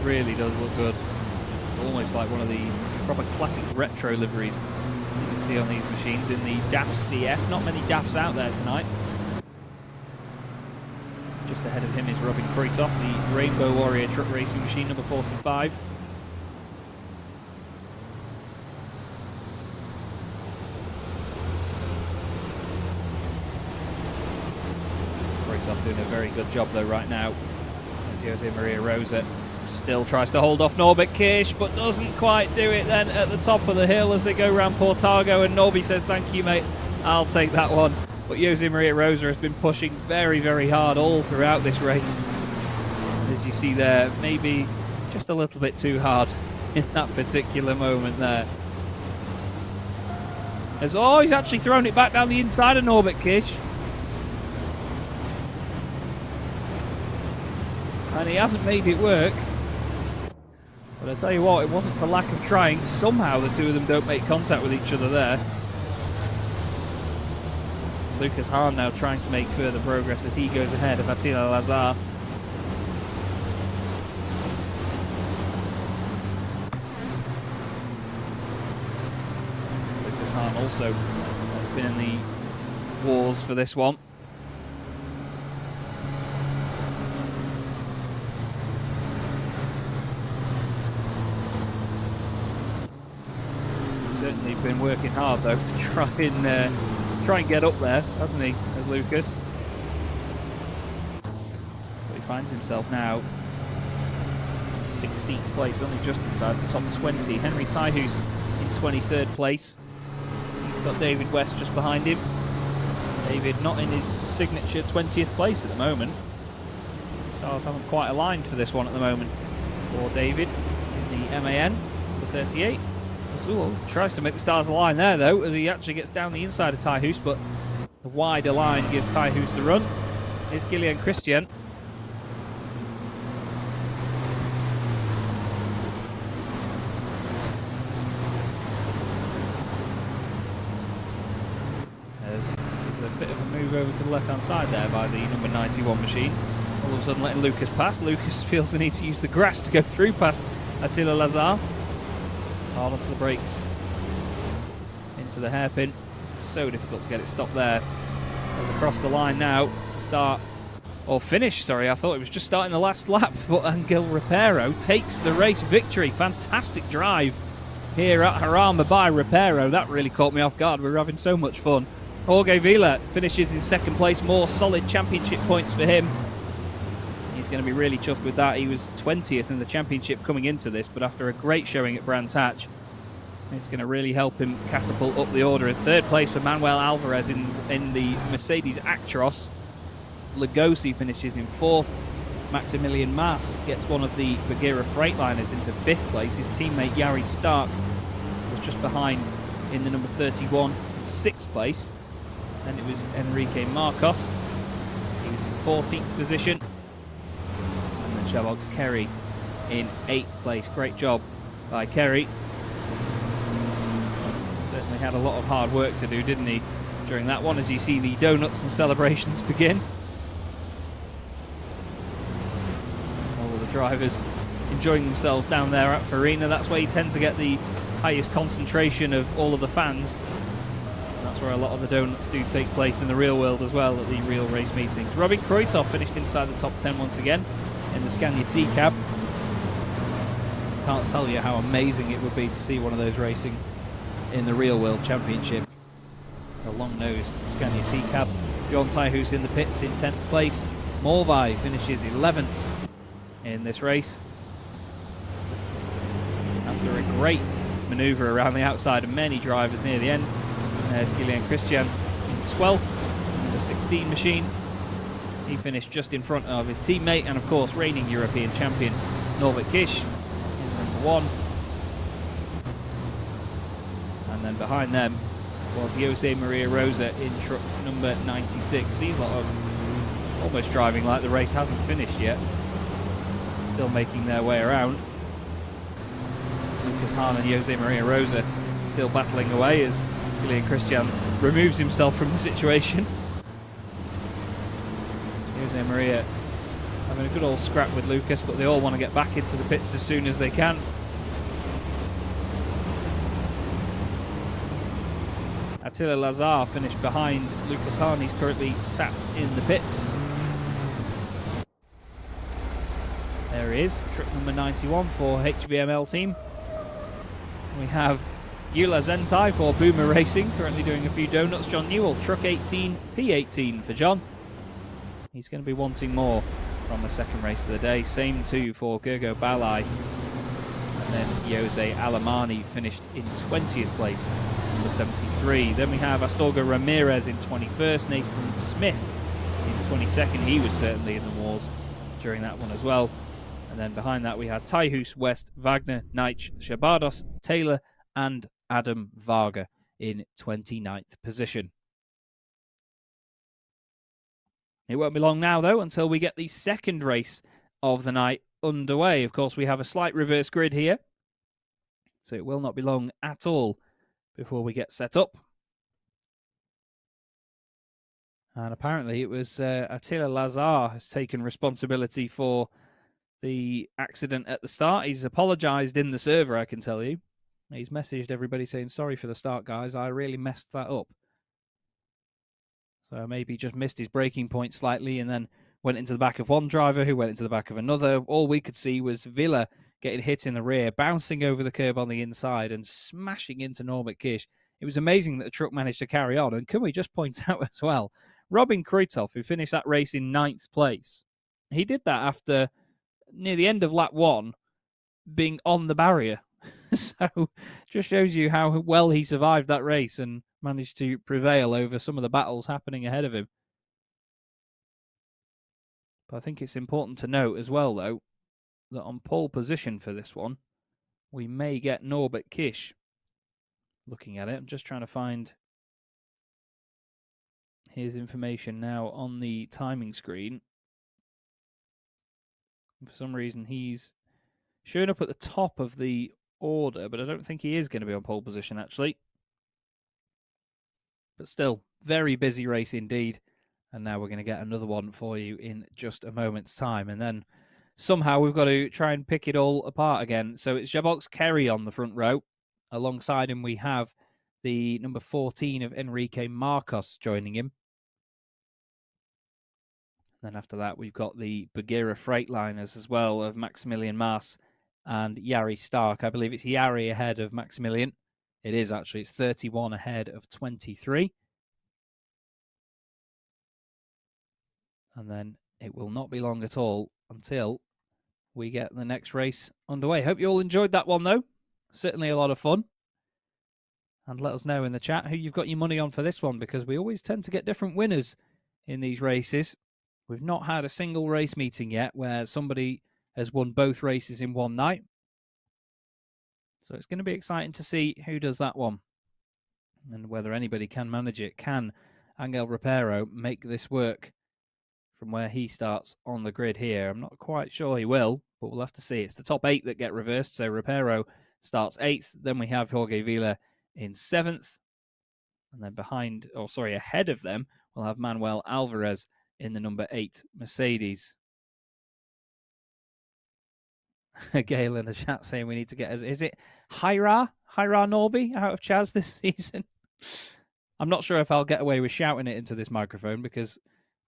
A: Really does look good. Almost like one of the proper classic retro liveries you can see on these machines in the DAF CF. Not many DAFs out there tonight. Just ahead of him is Robin Kruithoff, the Rainbow Warrior truck racing machine, number 45. Kruithoff doing a very good job though right now, as Jose Maria Rosa still tries to hold off Norbert Kiss, but doesn't quite do it then at the top of the hill as they go round Portago, and Norby says, thank you mate, I'll take that one. But Jose Maria Rosa has been pushing very, very hard all throughout this race. As you see there, maybe just a little bit too hard in that particular moment there. As, oh, he's actually thrown it back down the inside of Norbert Kiss. And he hasn't made it work. But I tell you what, it wasn't for lack of trying. Somehow the two of them don't make contact with each other there. Lucas Hahn now trying to make further progress as he goes ahead of Attila Lazar. Lucas Hahn also has been in the wars for this one. He's certainly been working hard though to try and get up there, hasn't he, as Lucas? But he finds himself now in 16th place, only just inside the top 20. Henry Tyhus in 23rd place. He's got David West just behind him. David not in his signature 20th place at the moment. The stars haven't quite aligned for this one at the moment for David in the MAN, the 38. Ooh, tries to make the stars align there though, as he actually gets down the inside of Tyhus, but the wider line gives Tyhus the run. Here's Gillian Christian. There's a bit of a move over to the left hand side there by the number 91 machine. All of a sudden letting Lucas pass. Lucas feels the need to use the grass to go through past Attila Lazar. Hard onto the brakes, into the hairpin. So difficult to get it stopped there. As across the line now to start, or finish, sorry, I thought it was just starting the last lap, but Angel Repero takes the race victory. Fantastic drive here at Jarama by Repero. That really caught me off guard. We were having so much fun. Jorge Vila finishes in 2nd place, more solid championship points for him. He's going to be really chuffed with that. He was 20th in the championship coming into this, but after a great showing at Brands Hatch, it's going to really help him catapult up the order. In 3rd place for Manuel Alvarez in the Mercedes Actros. Lugosi finishes in 4th. Maximilian Mas gets one of the Bagheera Freightliners into 5th place. His teammate Yari Stark was just behind in the number 31 in 6th place. Then it was Enrique Marcos. He was in 14th position. Chavox Kerry in 8th place. Great job by Kerry. Certainly had a lot of hard work to do, didn't he, during that one, as you see the donuts and celebrations begin. All of the drivers enjoying themselves down there at Farina. That's where you tend to get the highest concentration of all of the fans. And that's where a lot of the donuts do take place in the real world as well, at the real race meetings. Robin Kruithoff finished inside the top 10 once again in the Scania T-Cab. Can't tell you how amazing it would be to see one of those racing in the real world championship. A long-nosed Scania T-Cab. Bjorn Tyhus in the pits in 10th place. Morvai finishes 11th in this race. After a great manoeuvre around the outside of many drivers near the end. There's Kilian Christian in 12th, the 16 machine. He finished just in front of his teammate and, of course, reigning European champion Norbert Kiss in number 1. And then behind them was Jose Maria Rosa in truck number 96. These lot are almost driving like the race hasn't finished yet. Still making their way around. Lucas Hahn and Jose Maria Rosa still battling away as Kilian Christian removes himself from the situation. Jose Maria having a good old scrap with Lucas, but they all want to get back into the pits as soon as they can. Attila Lazar finished behind Lucas Hahn. He's currently sat in the pits. There he is, truck number 91 for HVML team. We have Gyula Zentai for Boomer Racing, currently doing a few donuts. John Newell, truck 18, P18 for John. He's going to be wanting more from the second race of the day. Same too for Gergo Balai. And then Jose Alemani finished in 20th place, number 73. Then we have Astorga Ramirez in 21st, Nathan Smith in 22nd. He was certainly in the wars during that one as well. And then behind that we had Tyhus, West, Wagner, Neitsch, Shabardos, Taylor and Adam Varga in 29th position. It won't be long now, though, until we get the second race of the night underway. Of course, we have a slight reverse grid here, so it will not be long at all before we get set up. And apparently it was Attila Lazar has taken responsibility for the accident at the start. He's apologised in the server, I can tell you. He's messaged everybody saying, sorry for the start, guys. I really messed that up. So maybe just missed his braking point slightly and then went into the back of one driver who went into the back of another. All we could see was Villa getting hit in the rear, bouncing over the curb on the inside and smashing into Norbert Kiss. It was amazing that the truck managed to carry on. And can we just point out as well, Robin Kruithoff, who finished that race in 9th place, he did that after near the end of lap 1 being on the barrier. So just shows you how well he survived that race and managed to prevail over some of the battles happening ahead of him. But I think it's important to note as well, though, that on pole position for this one, we may get Norbert Kiss. Looking at it, I'm just trying to find his information now on the timing screen. For some reason, he's showing up at the top of the order, but I don't think he is going to be on pole position, actually. But still, very busy race indeed. And now we're going to get another one for you in just a moment's time. And then somehow we've got to try and pick it all apart again. So it's Jabox Kerry on the front row. Alongside him, we have the number 14 of Enrique Marcos joining him. Then after that, we've got the Bagheera Freightliners as well of Maximilian Maas and Yari Stark. I believe it's Yari ahead of Maximilian. It is actually. It's 31 ahead of 23. And then it will not be long at all until we get the next race underway. Hope you all enjoyed that one, though. Certainly a lot of fun. And let us know in the chat who you've got your money on for this one, because we always tend to get different winners in these races. We've not had a single race meeting yet where somebody has won both races in one night. So it's going to be exciting to see who does that one and whether anybody can manage it. Can Angel Rapero make this work from where he starts on the grid here? I'm not quite sure he will, but we'll have to see. It's the top 8 that get reversed. So Rapero starts 8th. Then we have Jorge Vila in 7th. And then ahead of them, we'll have Manuel Alvarez in the number 8 Mercedes. Gail in the chat saying we need to get... Is it Hyra Norby out of Chaz this season? I'm not sure if I'll get away with shouting it into this microphone because,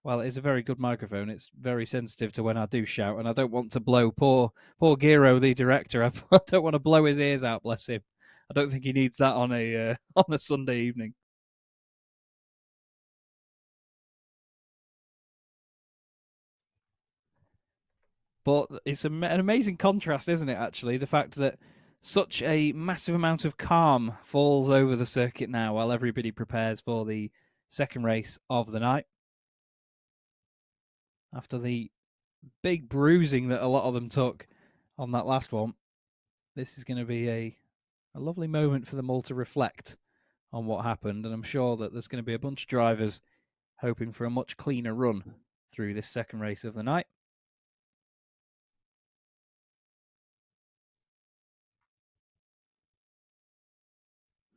A: well, it is a very good microphone. It's very sensitive to when I do shout, and I don't want to blow poor Giro, the director. I don't want to blow his ears out, bless him. I don't think he needs that on a Sunday evening. But it's an amazing contrast, isn't it, actually? The fact that Such a massive amount of calm falls over the circuit now while everybody prepares for the second race of the night. After the big bruising that a lot of them took on that last one, this is going to be a lovely moment for them all to reflect on what happened, and I'm sure that there's going to be a bunch of drivers hoping for a much cleaner run through this second race of the night.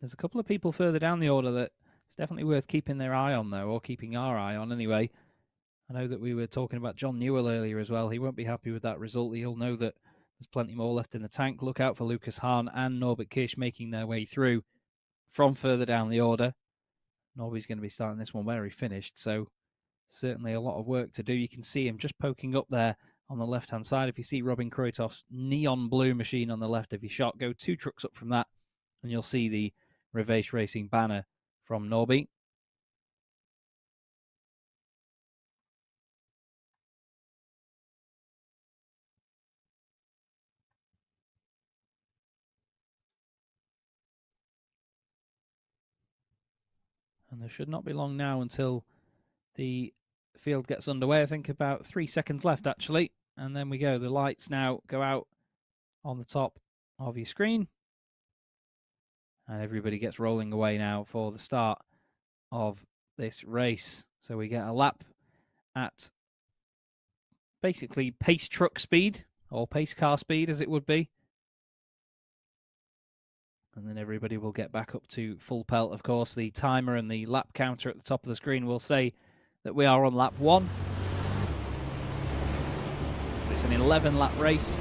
A: There's a couple of people further down the order that it's definitely worth keeping their eye on, though, or keeping our eye on anyway. I know that we were talking about John Newell earlier as well. He won't be happy with that result. He'll know that there's plenty more left in the tank. Look out for Lucas Hahn and Norbert Kiss making their way through from further down the order. Norby's going to be starting this one where he finished, so certainly a lot of work to do. You can see him just poking up there on the left-hand side. If you see Robin Kruitoff's neon blue machine on the left of your shot, go 2 trucks up from that, and you'll see the Revace Racing banner from Norby. And there should not be long now until the field gets underway. I think about 3 seconds left, actually. And then we go. The lights now go out on the top of your screen. And everybody gets rolling away now for the start of this race. So we get a lap at basically pace truck speed, or pace car speed as it would be. And then everybody will get back up to full pelt. Of course, the timer and the lap counter at the top of the screen will say that we are on lap 1. It's an 11-lap race.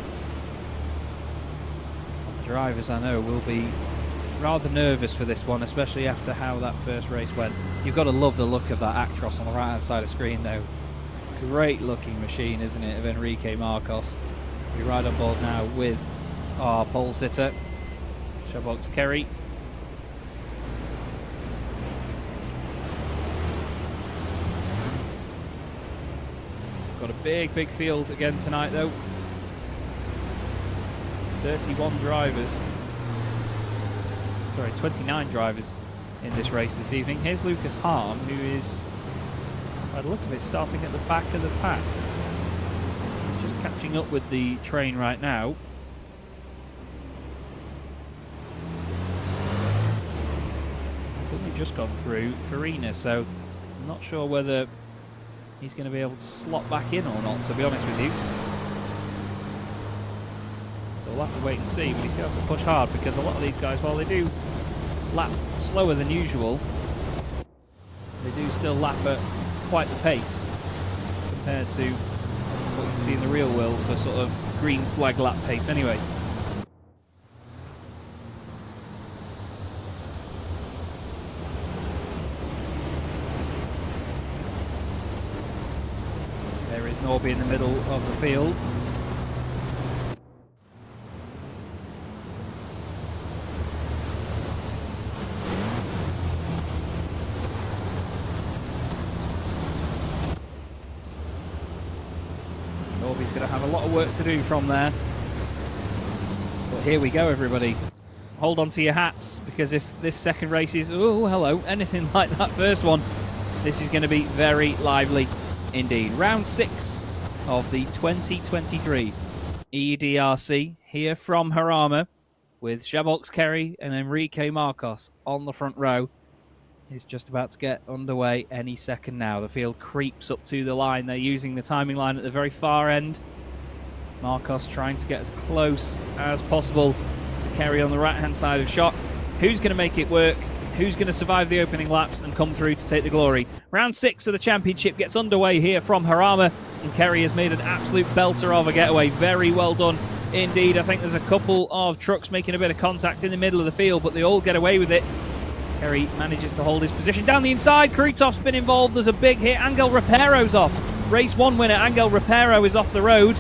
A: The drivers, I know, will be rather nervous for this one, especially after how that first race went. You've got to love the look of that Actros on the right-hand side of the screen, though. Great looking machine, isn't it, of Enrique Marcos. We ride on board now with our pole sitter, Shabbox Kerry. Got a big field again tonight, though. 31 drivers. Sorry, 29 drivers in this race this evening. Here's Lucas Hahn, who is, by the look of it, starting at the back of the pack. Just catching up with the train right now. He's only just gone through Farina, so I'm not sure whether he's going to be able to slot back in or not, to be honest with you. So we'll have to wait and see, but he's going to have to push hard, because a lot of these guys, while they do lap slower than usual, they do still lap at quite the pace compared to what you can see in the real world for sort of green flag lap pace anyway. There is Norby in the middle of the field. Norby's going to have a lot of work to do from there. But here we go, everybody. Hold on to your hats, because if this second race is, oh, hello, anything like that first one, this is going to be very lively indeed. Round 6 of the 2023 EDRC here from Jarama, with Shabbox Kerry and Enrique Marcos on the front row. Is just about to get underway any second now. The field creeps up to the line. They're using the timing line at the very far end. Marcos trying to get as close as possible to Kerry on the right-hand side of shot. Who's going to make it work? Who's going to survive the opening laps and come through to take the glory? Round 6 of the championship gets underway here from Jarama, and Kerry has made an absolute belter of a getaway. Very well done indeed. I think there's a couple of trucks making a bit of contact in the middle of the field, but they all get away with it. Kerry manages to hold his position down the inside. Kruitoff's been involved. There's a big hit. Angel Rapero's off. Race 1 winner Angel Rapero is off the road.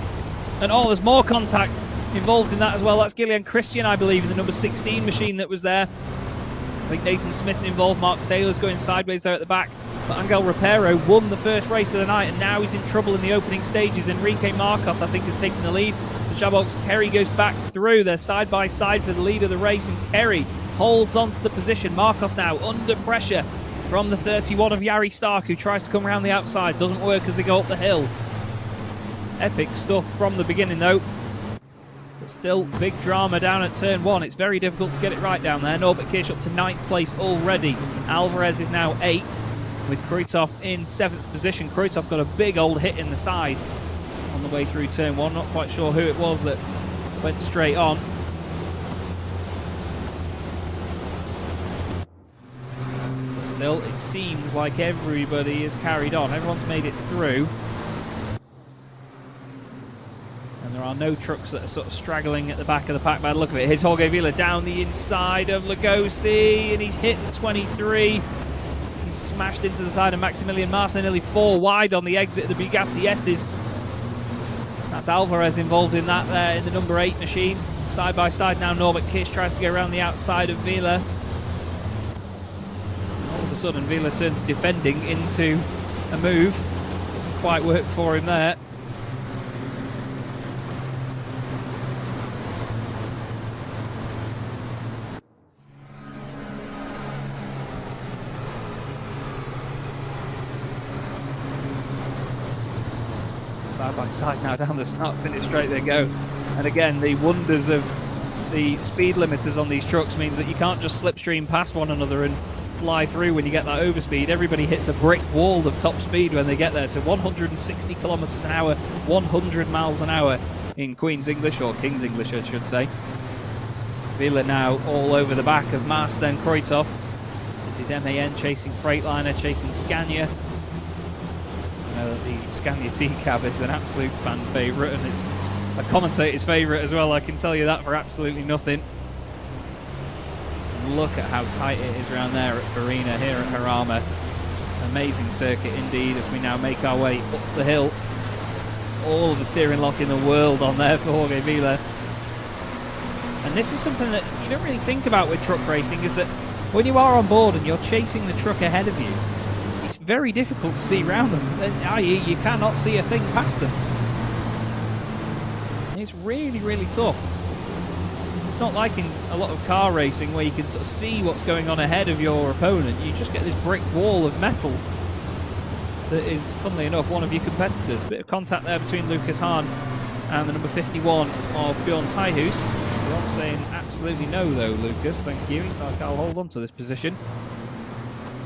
A: And oh, there's more contact involved in that as well. That's Gillian Christian, I believe, in the number 16 machine that was there. I think Nathan Smith's involved. Mark Taylor's going sideways there at the back. But Angel Repero won the first race of the night, and now he's in trouble in the opening stages. Enrique Marcos, I think, has taken the lead. The Chabox, Kerry goes back through. They're side by side for the lead of the race, and Kerry holds on to the position. Marcos now under pressure from the 31 of Jari Stark, who tries to come around the outside. Doesn't work as they go up the hill. Epic stuff from the beginning, though. But still, big drama down at turn 1. It's very difficult to get it right down there. Norbert Kiss up to 9th place already. Alvarez is now 8th, with Kruithoff in 7th position. Kruithoff got a big old hit in the side on the way through turn 1. Not quite sure who it was that went straight on. But still, it seems like everybody is carried on. Everyone's made it through. And there are no trucks that are sort of straggling at the back of the pack. By the look of it, here's Jorge Vila down the inside of Lugosi, and he's hit the 23. He's smashed into the side of Maximilian Massa, nearly 4 wide on the exit of the Bugatti S's. That's Alvarez involved in that there in the number 8 machine. Side by side now, Norbert Kiss tries to go around the outside of Vila. All of a sudden, Vila turns defending into a move. Doesn't quite work for him there. Side by side now down the start-finish straight they go. And again, the wonders of the speed limiters on these trucks means that you can't just slipstream past one another and fly through when you get that overspeed. Everybody hits a brick wall of top speed when they get there to 160 kilometers an hour, 100 miles an hour in Queen's English, or King's English I should say. Vila now all over the back of Mast and Kruithoff. This is MAN chasing Freightliner, chasing Scania. The Scania T-Cab is an absolute fan favourite, and it's a commentator's favourite as well, I can tell you that for absolutely nothing. And look at how tight it is around there at Farina, here at Jarama. Amazing circuit indeed as we now make our way up the hill. All of the steering lock in the world on there for Jorge Vila. And this is something that you don't really think about with truck racing, is that when you are on board and you're chasing the truck ahead of you, it's very difficult to see around them, i.e. you cannot see a thing past them. It's really, really tough. It's not like in a lot of car racing where you can sort of see what's going on ahead of your opponent. You just get this brick wall of metal that is, funnily enough, one of your competitors. A bit of contact there between Lucas Hahn and the number 51 of Bjorn Teihus. You're not saying absolutely no though, Lucas, thank you. He's like, I'll hold on to this position.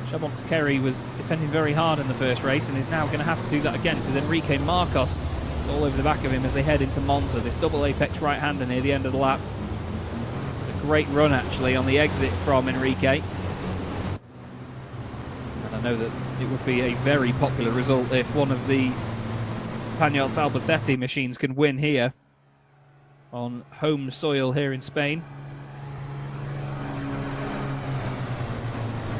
A: Chabox Kerry was defending very hard in the first race and is now going to have to do that again, because Enrique Marcos is all over the back of him as they head into Monza. This double apex right-hander near the end of the lap. A great run actually on the exit from Enrique. And I know that it would be a very popular result if one of the Pagnos Albacete machines can win here on home soil here in Spain.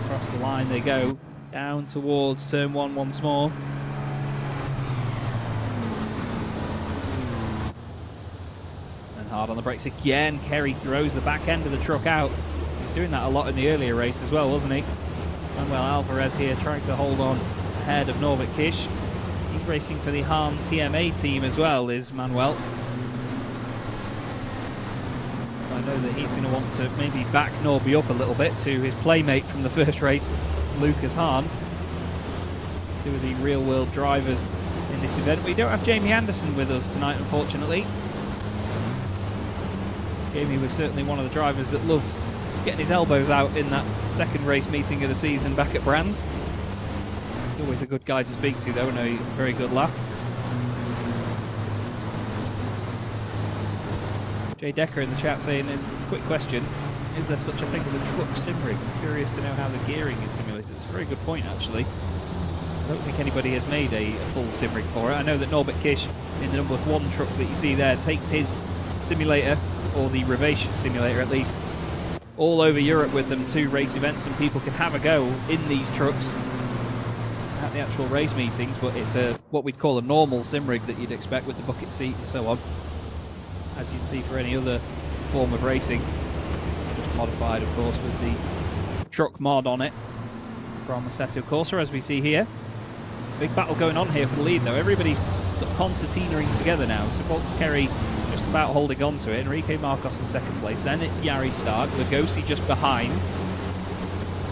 A: Across the line they go, down towards turn 1 once more. And hard on the brakes again. Kerry throws the back end of the truck out. He was doing that a lot in the earlier race as well, wasn't he? Manuel Alvarez here trying to hold on ahead of Norbert Kiss. He's racing for the Hahn TMA team as well, is Manuel. I know that he's going to want to maybe back Norby up a little bit to his playmate from the first race, Lucas Hahn. Two of the real-world drivers in this event. We don't have Jamie Anderson with us tonight, unfortunately. Jamie was certainly one of the drivers that loved getting his elbows out in that second race meeting of the season back at Brands. He's always a good guy to speak to, though, and a very good laugh. Jay Decker in the chat saying, quick question, is there such a thing as a truck sim rig? I'm curious to know how the gearing is simulated. It's a very good point, actually. I don't think anybody has made a full sim rig for it. I know that Norbert Kiss, in the number 1 truck that you see there, takes his simulator, or the Revation simulator at least, all over Europe with them to race events, and people can have a go in these trucks at the actual race meetings, but it's what we'd call a normal sim rig that you'd expect with the bucket seat and so on, as you'd see for any other form of racing. Just modified, of course, with the truck mod on it from Assetto Corsa, as we see here. Big battle going on here for the lead, though. Everybody's sort of concertinaing together now. So Bolt Kerry just about holding on to it. Enrique Marcos in second place. Then it's Jari Stark. Lugosi just behind.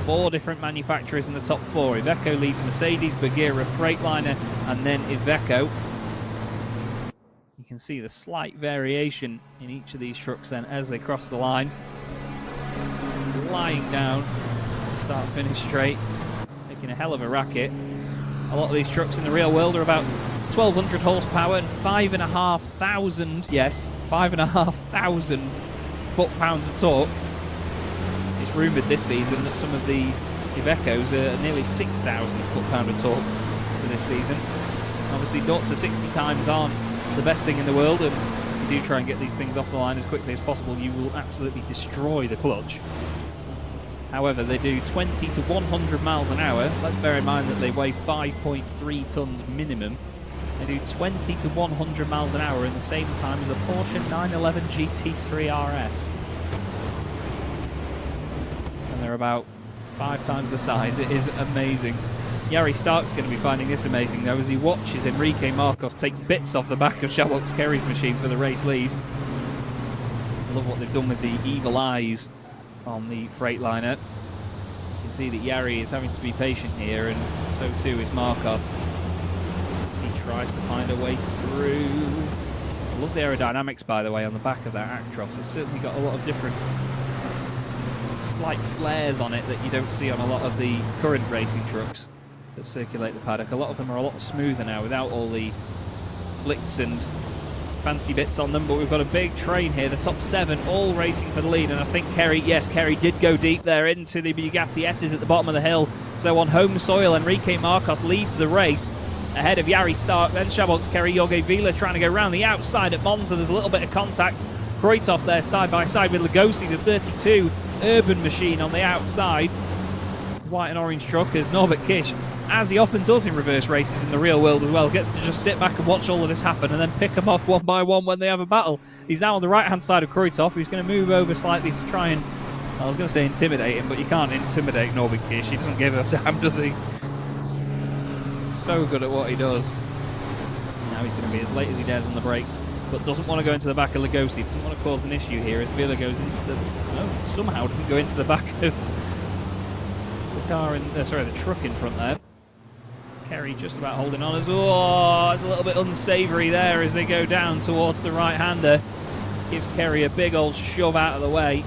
A: 4 different manufacturers in the top 4. Iveco leads Mercedes, Bagheera, Freightliner, and then Iveco. You can see the slight variation in each of these trucks then as they cross the line. Flying down, start-finish straight, making a hell of a racket. A lot of these trucks in the real world are about 1,200 horsepower and 5,500, yes, 5,500 foot-pounds of torque. It's rumoured this season that some of the Ivecos are nearly 6,000 foot-pound of torque for this season. Obviously, 0 to 60 times aren't the best thing in the world, and if you do try and get these things off the line as quickly as possible, you will absolutely destroy the clutch. However, they do 20 to 100 miles an hour. Let's bear in mind that they weigh 5.3 tons minimum. They do 20 to 100 miles an hour in the same time as a Porsche 911 GT3 RS. And they're about 5 times the size. It is amazing. Jari Stark's going to be finding this amazing, though, as he watches Enrique Marcos take bits off the back of Shawbox Kerry's machine for the race lead. I love what they've done with the evil eyes on the Freightliner. You can see that Jari is having to be patient here, and so too is Marcos. As he tries to find a way through. I love the aerodynamics, by the way, on the back of that Actros. It's certainly got a lot of different slight flares on it that you don't see on a lot of the current racing trucks that circulate the paddock. A lot of them are a lot smoother now without all the flicks and fancy bits on them, but we've got a big train here. The top 7 all racing for the lead, and I think Kerry did go deep there into the Bugatti S's at the bottom of the hill. So on home soil, Enrique Marcos leads the race ahead of Jari Stark, then Shawbox Kerry, Jorge Vila trying to go round the outside at Monza. There's a little bit of contact. Kreuthoff there side by side with Lugosi, the 32 Urban machine on the outside. White and orange truck as Norbert Kiss, as he often does in reverse races in the real world as well, gets to just sit back and watch all of this happen and then pick them off one by one when they have a battle. He's now on the right-hand side of Kreuthoff, who's going to move over slightly to try and, I was going to say intimidate him, but you can't intimidate Norbert Kiss. He doesn't give a damn, does he? So good at what he does. Now he's going to be as late as he dares on the brakes, but doesn't want to go into the back of Lugosi. Doesn't want to cause an issue here as Vila goes into the... No, somehow doesn't go into the back of the car, the truck in front there. Kerry just about holding on as... Oh, it's a little bit unsavoury there as they go down towards the right-hander. Gives Kerry a big old shove out of the way.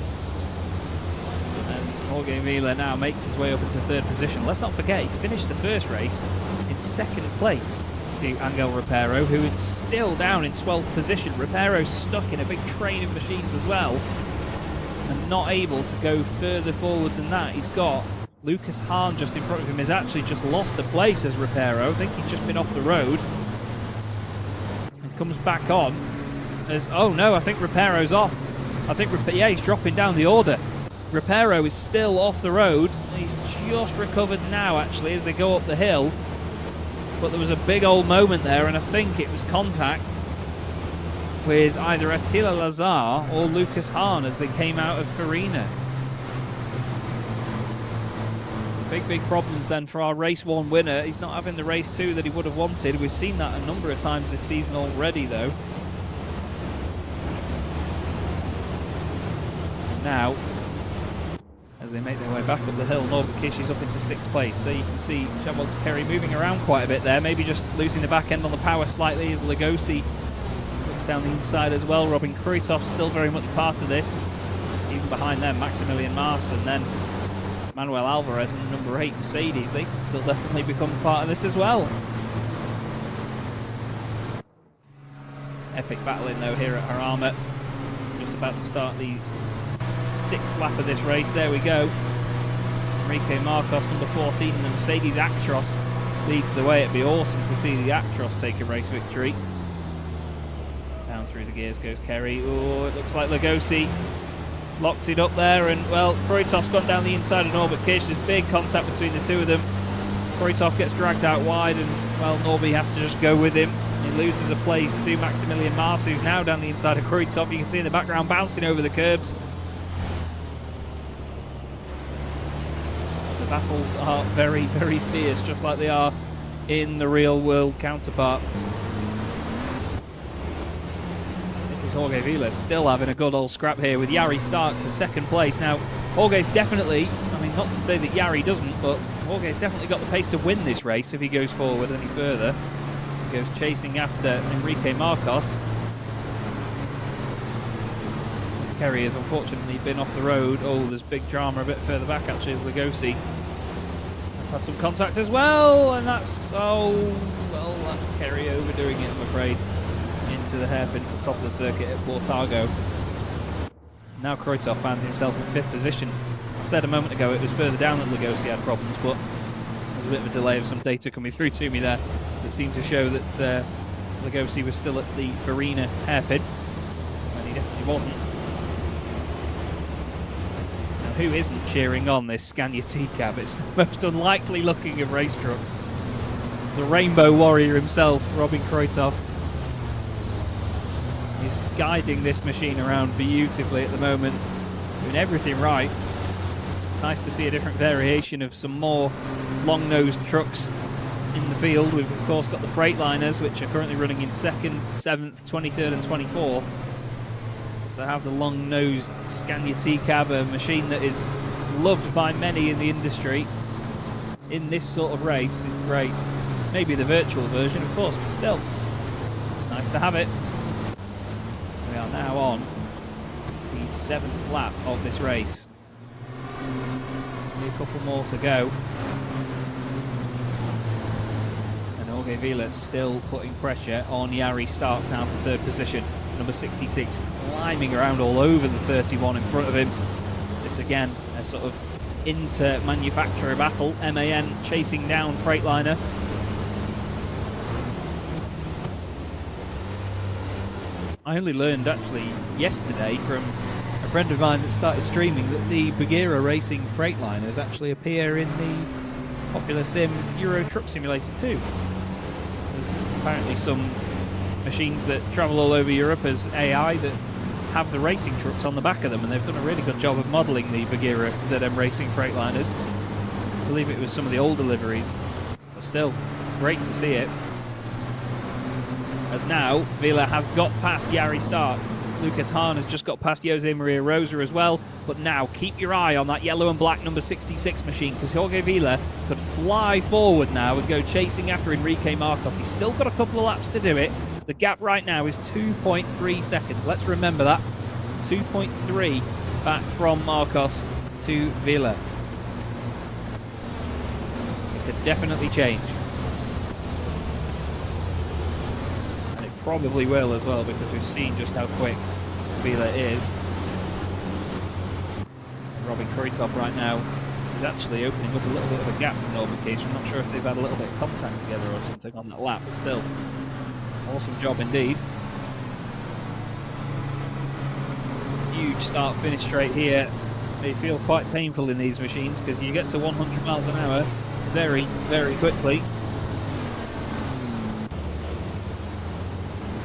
A: And Jorge Vila now makes his way up into 3rd position. Let's not forget, he finished the first race in 2nd place to Angel Reparo, who is still down in 12th position. Reparo's stuck in a big train of machines as well, and not able to go further forward than that. He's got Lucas Hahn just in front of him, has actually just lost a place as Reparo. I think he's just been off the road and comes back on as, oh no, I think Reparo's off. I think, he's dropping down the order. Reparo is still off the road. He's just recovered now, actually, as they go up the hill. But there was a big old moment there, and I think it was contact with either Attila Lazar or Lucas Hahn as they came out of Farina. Big problems then for our race 1 winner. He's not having the race 2 that he would have wanted. We've seen that a number of times this season already, though. And now, as they make their way back up the hill, Norbert Kiss is up into 6th place. So you can see Shawbox Kerry moving around quite a bit there, maybe just losing the back end on the power slightly as Lugosi looks down the inside as well. Robin Kreuthoff still very much part of this. Even behind them, Maximilian Mars, and then Manuel Alvarez and number 8 Mercedes. They can still definitely become part of this as well. Epic battling though here at Jarama. Just about to start the 6th lap of this race. There we go. Enrique Marcos, number 14, and the Mercedes Actros leads the way. It'd be awesome to see the Actros take a race victory. Down through the gears goes Kerry. Oh, it looks like Lugosi locked it up there, and well, Kreuthoff's gone down the inside of Norbert Kiss. There's big contact between the two of them. Kreuthoff gets dragged out wide, and well, Norby has to just go with him. He loses a place to Maximilian Mars, who's now down the inside of Kreuthoff. You can see in the background bouncing over the curbs. battles are very, very fierce, just like they are in the real world counterpart. This is Jorge Vila still having a good old scrap here with Jari Stark for second place. Now, Jorge's definitely, I mean, not to say that Jari doesn't, but Jorge's definitely got the pace to win this race if he goes forward any further. He goes chasing after Enrique Marcos. Kerry has unfortunately been off the road. Oh, there's big drama a bit further back actually as Lugosi has had some contact as well, and that's, oh, well, that's Kerry overdoing it, I'm afraid, into the hairpin at the top of the circuit at Portago. Now Kroitov finds himself in 5th position. I said a moment ago it was further down that Lugosi had problems, but there's a bit of a delay of some data coming through to me there that seemed to show that Lugosi was still at the Farina hairpin, and he definitely wasn't. Who isn't cheering on this Scania T-Cab? It's the most unlikely looking of race trucks. The Rainbow Warrior himself, Robin Kroitov, is guiding this machine around beautifully at the moment, doing everything right. It's nice to see a different variation of some more long-nosed trucks in the field. We've of course got the Freightliners, which are currently running in 2nd, 7th, 23rd and 24th. To have the long-nosed Scania T-Cab, a machine that is loved by many in the industry in this sort of race, is great. Maybe the virtual version, of course, but still, nice to have it. We are now on the 7th lap of this race. Only a couple more to go. And Jorge Vila still putting pressure on Jari Stark now for 3rd position. Number 66 climbing around all over the 31 in front of him. This again, a sort of inter-manufacturer battle. MAN chasing down Freightliner. I only learned actually yesterday from a friend of mine that started streaming that the Bagheera Racing Freightliners actually appear in the popular sim Euro Truck Simulator 2. There's apparently some machines that travel all over Europe as AI that have the racing trucks on the back of them, and they've done a really good job of modelling the Bagheera ZM Racing Freightliners. I believe it was some of the older liveries, but still, great to see it. As now, Vila has got past Jari Stark. Lucas Hahn has just got past Jose Maria Rosa as well, but now keep your eye on that yellow and black number 66 machine, because Jorge Vila could fly forward now and go chasing after Enrique Marcos. He's still got a couple of laps to do it. The gap right now is 2.3 seconds. Let's remember that. 2.3 back from Marcos to Vila. It could definitely change. And it probably will as well, because we've seen just how quick Vila is. And Robin Kroitov right now is actually opening up a little bit of a gap from Norbert Kiss. I'm not sure if they've had a little bit of contact together or something on that lap, but still. Awesome job indeed. Huge start-finish straight here. They feel quite painful in these machines because you get to 100 miles an hour very, very quickly.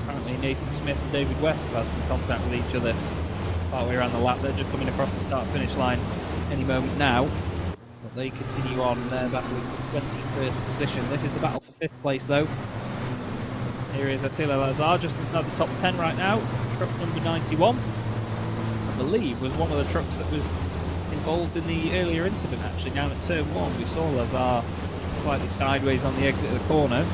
A: Apparently Nathan Smith and David West have had some contact with each other partway around the lap. They're just coming across the start-finish line any moment now. But they continue on battling for 21st position. This is the battle for 5th place though. Here is Attila Lazar just inside the top 10 right now. Truck number 91, I believe, was one of the trucks that was involved in the earlier incident actually down at turn 1. We saw Lazar slightly sideways on the exit of the corner.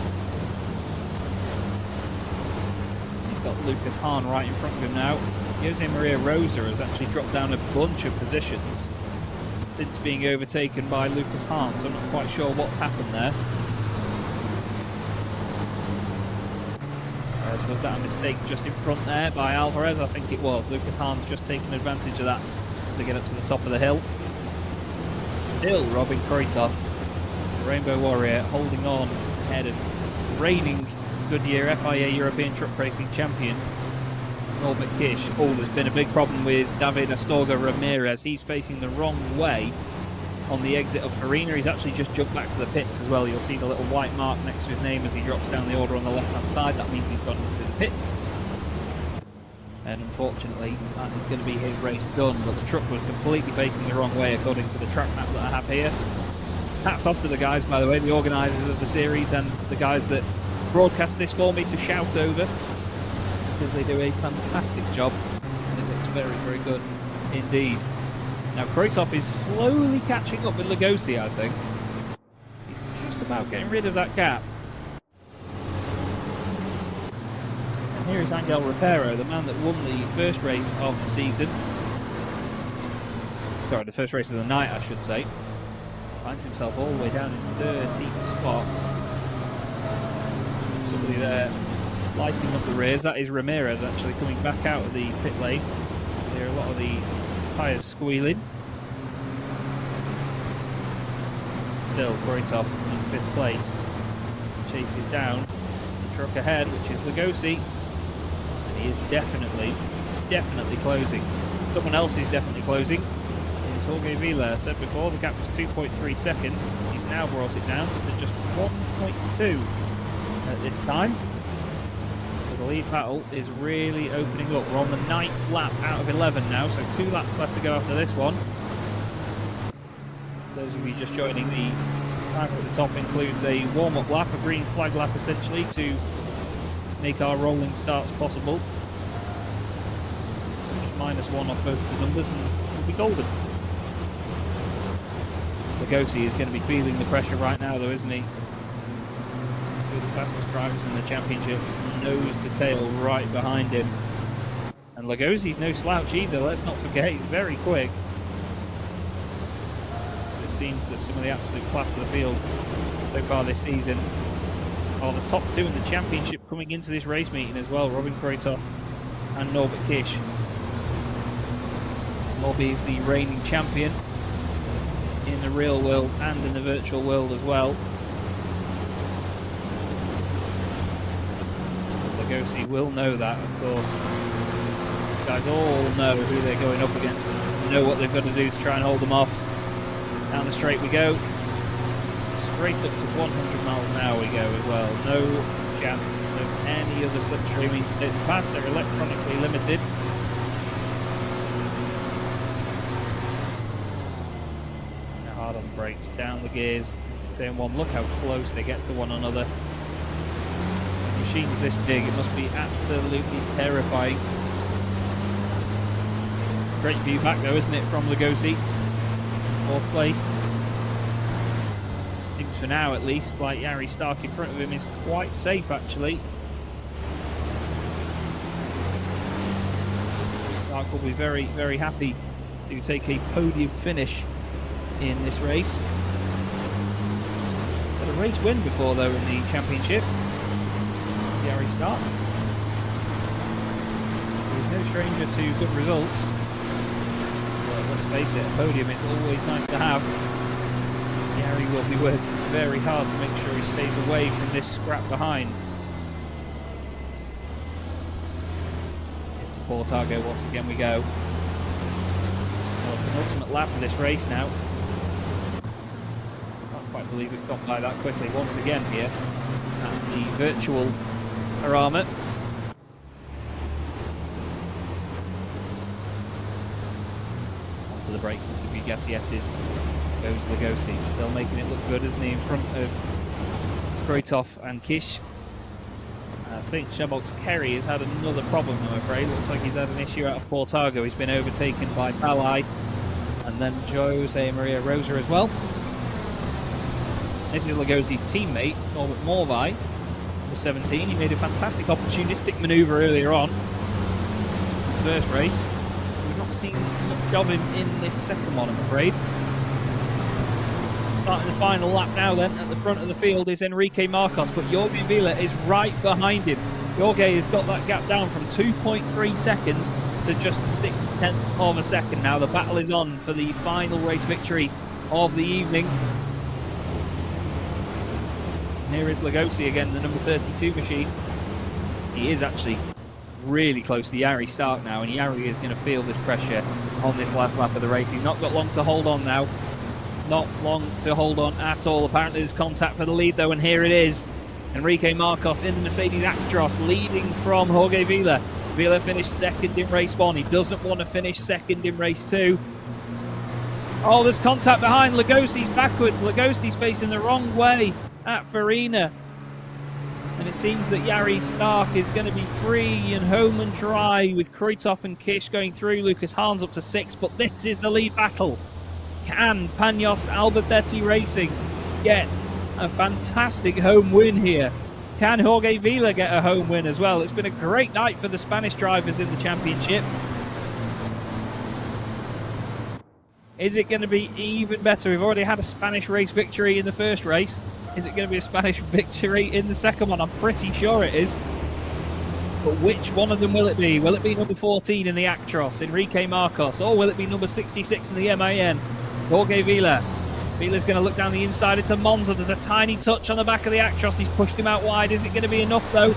A: He's got Lucas Hahn right in front of him now. Jose Maria Rosa has actually dropped down a bunch of positions since being overtaken by Lucas Hahn, so I'm not quite sure what's happened there. Was that a mistake just in front there by Alvarez? I think it was. Lucas Hahn's just taken advantage of that to get up to the top of the hill. Still Robin Kroitov, the Rainbow Warrior, holding on ahead of reigning Goodyear FIA European Truck Racing Champion Norbert Kiss. Oh, there's been a big problem with David Astorga Ramirez. He's facing the wrong way on the exit of Farina. He's actually just jumped back to the pits as well. You'll see the little white mark next to his name as he drops down the order on the left-hand side. That means he's gone into the pits. And unfortunately, that is going to be his race done. But the truck was completely facing the wrong way according to the track map that I have here. Hats off to the guys, by the way, the organisers of the series and the guys that broadcast this for me to shout over, because they do a fantastic job and it looks very, very good indeed. Now Kroitov is slowly catching up with Lugosi, I think. He's just about getting rid of that gap. And here is Angel Rapero, the man that won the first race of the season. Sorry, the first race of the night, I should say. Finds himself all the way down in 13th spot. Somebody there lighting up the rears. That is Ramirez actually coming back out of the pit lane. There are a lot of the tyres squealing. Still, Kroitov in 5th place. Chases down the truck ahead, which is Lugosi. And he is definitely closing. Someone else is definitely closing. Jorge Vila. Said before the gap was 2.3 seconds. He's now brought it down to just 1.2 at this time. So the lead battle is really opening up. We're on the 9th lap out of 11 now, so 2 laps left to go after this one. Those of you just joining, the timer at the top includes a warm-up lap, a green flag lap essentially, to make our rolling starts possible. So just -1 off both of the numbers and we'll be golden. Lugosi is going to be feeling the pressure right now, though, isn't he? Two of the fastest drivers in the championship, nose to tail right behind him. And Lugosi's no slouch either, let's not forget, he's very quick. It seems that some of the absolute class of the field so far this season are the top 2 in the championship coming into this race meeting as well, Robin Kroitov and Norbert Kiss. Nobby is the reigning champion in the real world and in the virtual world as well. Lugosi will know that, of course. These guys all know who they're going up against and know what they've got to do to try and hold them off. Down the straight we go. Straight up to 100 miles an hour we go as well. No chance of any other slipstreaming to take them past. They're electronically limited. Hard on the brakes, down the gears, turn 1. Look how close they get to one another. Machines this big, it must be absolutely terrifying. Great view back though, isn't it, from Lugosi? 4th place. Things for now at least, like Jari Stark in front of him, is quite safe actually. Stark will be very, very happy to take a podium finish in this race. Got a race win before though in the championship. Jari Stark. He's no stranger to good results. But let's face it, a podium is always nice to have. Jari will be working very hard to make sure he stays away from this scrap behind. Into Portago once again we go. Well, penultimate lap of this race now. I believe we've gone by that quickly once again here at the virtual Jarama. Onto the brakes into the Bugatti S's goes Lugosi, still making it look good, isn't he, in front of Kroitov and Kiss. I think Shabox Kerry has had another problem, I'm afraid. Looks like he's had an issue out of Portago. He's been overtaken by Balai and then Jose Maria Rosa as well. This is Lugosi's teammate, Norbert Morvai, number 17. He made a fantastic opportunistic manoeuvre earlier on in the first race. We've not seen much of him in this second one, I'm afraid. Starting the final lap now then, at the front of the field is Enrique Marcos, but Jorge Vila is right behind him. Jorge has got that gap down from 2.3 seconds to just 0.6 of a second now. The battle is on for the final race victory of the evening. Here is Lugosi again, the number 32 machine. He is actually really close to Jari Stark now, and Jari is going to feel this pressure on this last lap of the race. He's not got long to hold on now. Not long to hold on at all. Apparently there's contact for the lead though, and here it is. Enrique Marcos in the Mercedes Actros, leading from Jorge Vila. Vila finished second in race 1. He doesn't want to finish second in race 2. Oh, there's contact behind. Lugosi's backwards. Lugosi's facing the wrong way at Farina. And it seems that Jari Stark is going to be free and home and dry with Kruithoff and Kish going through. Lucas Hahn's up to 6, but this is the lead battle. Can Panos Albacete Racing get a fantastic home win here? Can Jorge Vila get a home win as well? It's been a great night for the Spanish drivers in the championship. Is it going to be even better? We've already had a Spanish race victory in the first race. Is it going to be a Spanish victory in the second one? I'm pretty sure it is. But which one of them will it be? Will it be number 14 in the Actros, Enrique Marcos? Or will it be number 66 in the MAN, Jorge Vila? Vila's going to look down the inside into Monza. There's a tiny touch on the back of the Actros. He's pushed him out wide. Is it going to be enough, though?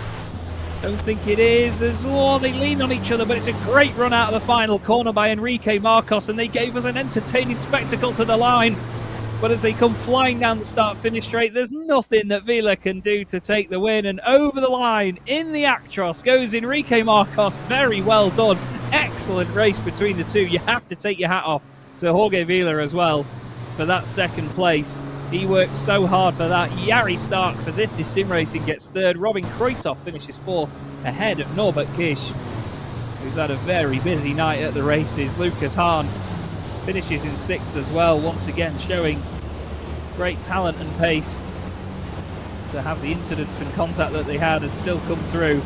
A: Don't think it is. They lean on each other, but it's a great run out of the final corner by Enrique Marcos, and they gave us an entertaining spectacle to the line. But as they come flying down the start-finish straight, there's nothing that Vila can do to take the win. And over the line in the Actros goes Enrique Marcos. Very well done. Excellent race between the two. You have to take your hat off to Jorge Vila as well for that second place. He worked so hard for that. Jari Stark for This Is Sim Racing gets third. Robin Kruithoff finishes fourth ahead of Norbert Kiss, who's had a very busy night at the races. Lucas Hahn finishes in sixth as well, once again showing great talent and pace to have the incidents and contact that they had and still come through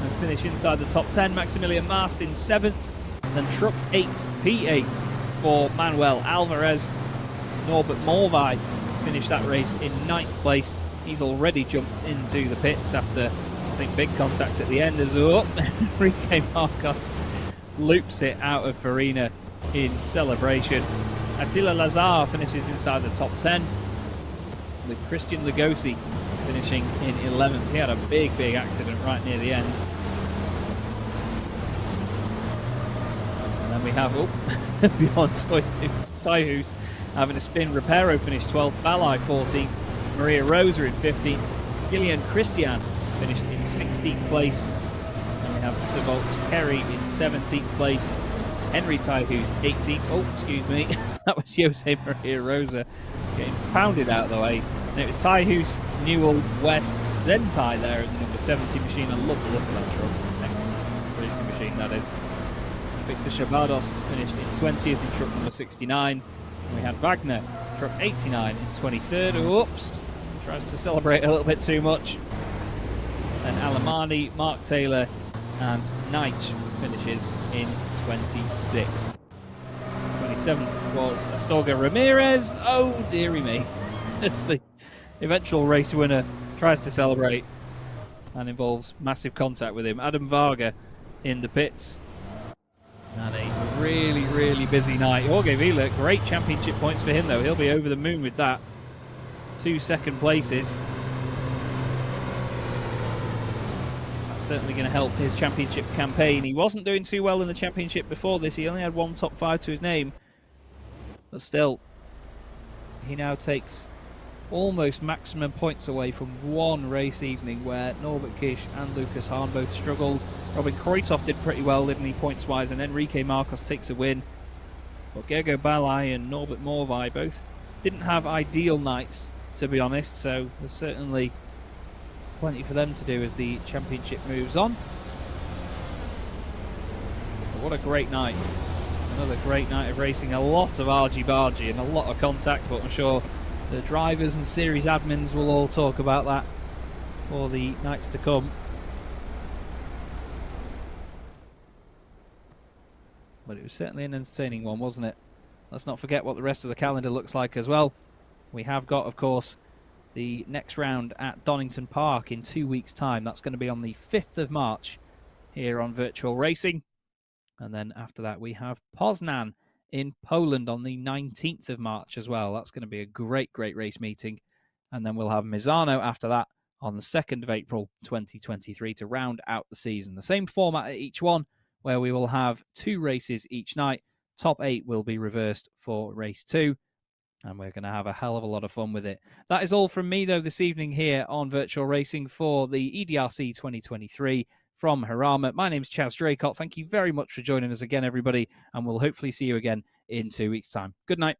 A: and finish inside the top 10. Maximilian Mars in 7th, then Truck 8, P8 for Manuel Alvarez. Norbert Morvai finished that race in 9th place. He's already jumped into the pits after, I think, big contact at the end as Enrique Marcos loops it out of Farina in celebration. Attila Lazar finishes inside the top 10, with Christian Lugosi finishing in 11th. He had a big accident right near the end. And then we have, beyond Taihus having a spin. Repero finished 12th, Balai 14th, Maria Rosa in 15th, Gillian Christian finished in 16th place. And we have Savox Kerry in 17th place, Henry Taihus 18th. Oh, excuse me, that was Jose Maria Rosa getting pounded out of the way. And it was Taihus, Newell, West, Zentai there in the number 70 machine. I love the look of that truck. Excellent racing machine, that is. Victor Chabados finished in 20th in truck number 69. And we had Wagner, truck 89 in 23rd. Oops, tries to celebrate a little bit too much. Then Alamani, Mark Taylor, and Neich finishes in 26th. 27th was Astorga Ramirez. Oh, dearie me. As the eventual race winner tries to celebrate and involves massive contact with him. Adam Varga in the pits. And a really busy night. Jorge Vila, great championship points for him, though. He'll be over the moon with that. 2 second places. That's certainly going to help his championship campaign. He wasn't doing too well in the championship before this. He only had 1 top 5 to his name. But still, he now takes almost maximum points away from 1 race evening where Norbert Kish and Lucas Hahn both struggled. Robin Kruithoff did pretty well, didn't he, points-wise, and Enrique Marcos takes a win. But Gergo Balai and Norbert Morvai both didn't have ideal nights, to be honest, so there's certainly plenty for them to do as the championship moves on. But what a great night. Another great night of racing. A lot of argy-bargy and a lot of contact, but I'm sure the drivers and series admins will all talk about that for the nights to come. But it was certainly an entertaining one, wasn't it? Let's not forget what the rest of the calendar looks like as well. We have got, of course, the next round at Donington Park in 2 weeks' time. That's going to be on the 5th of March here on Virtual Racing. And then after that, we have Poznan in Poland on the 19th of March as well. That's going to be a great race meeting. And then we'll have Misano after that on the 2nd of April 2023 to round out the season. The same format at each one, where we will have 2 races each night. Top 8 will be reversed for race 2. And we're going to have a hell of a lot of fun with it. That is all from me, though, this evening here on Virtual Racing for the EDRC 2023 from Jarama. My name's Chaz Draycott. Thank you very much for joining us again, everybody, and we'll hopefully see you again in 2 weeks' time. Good night.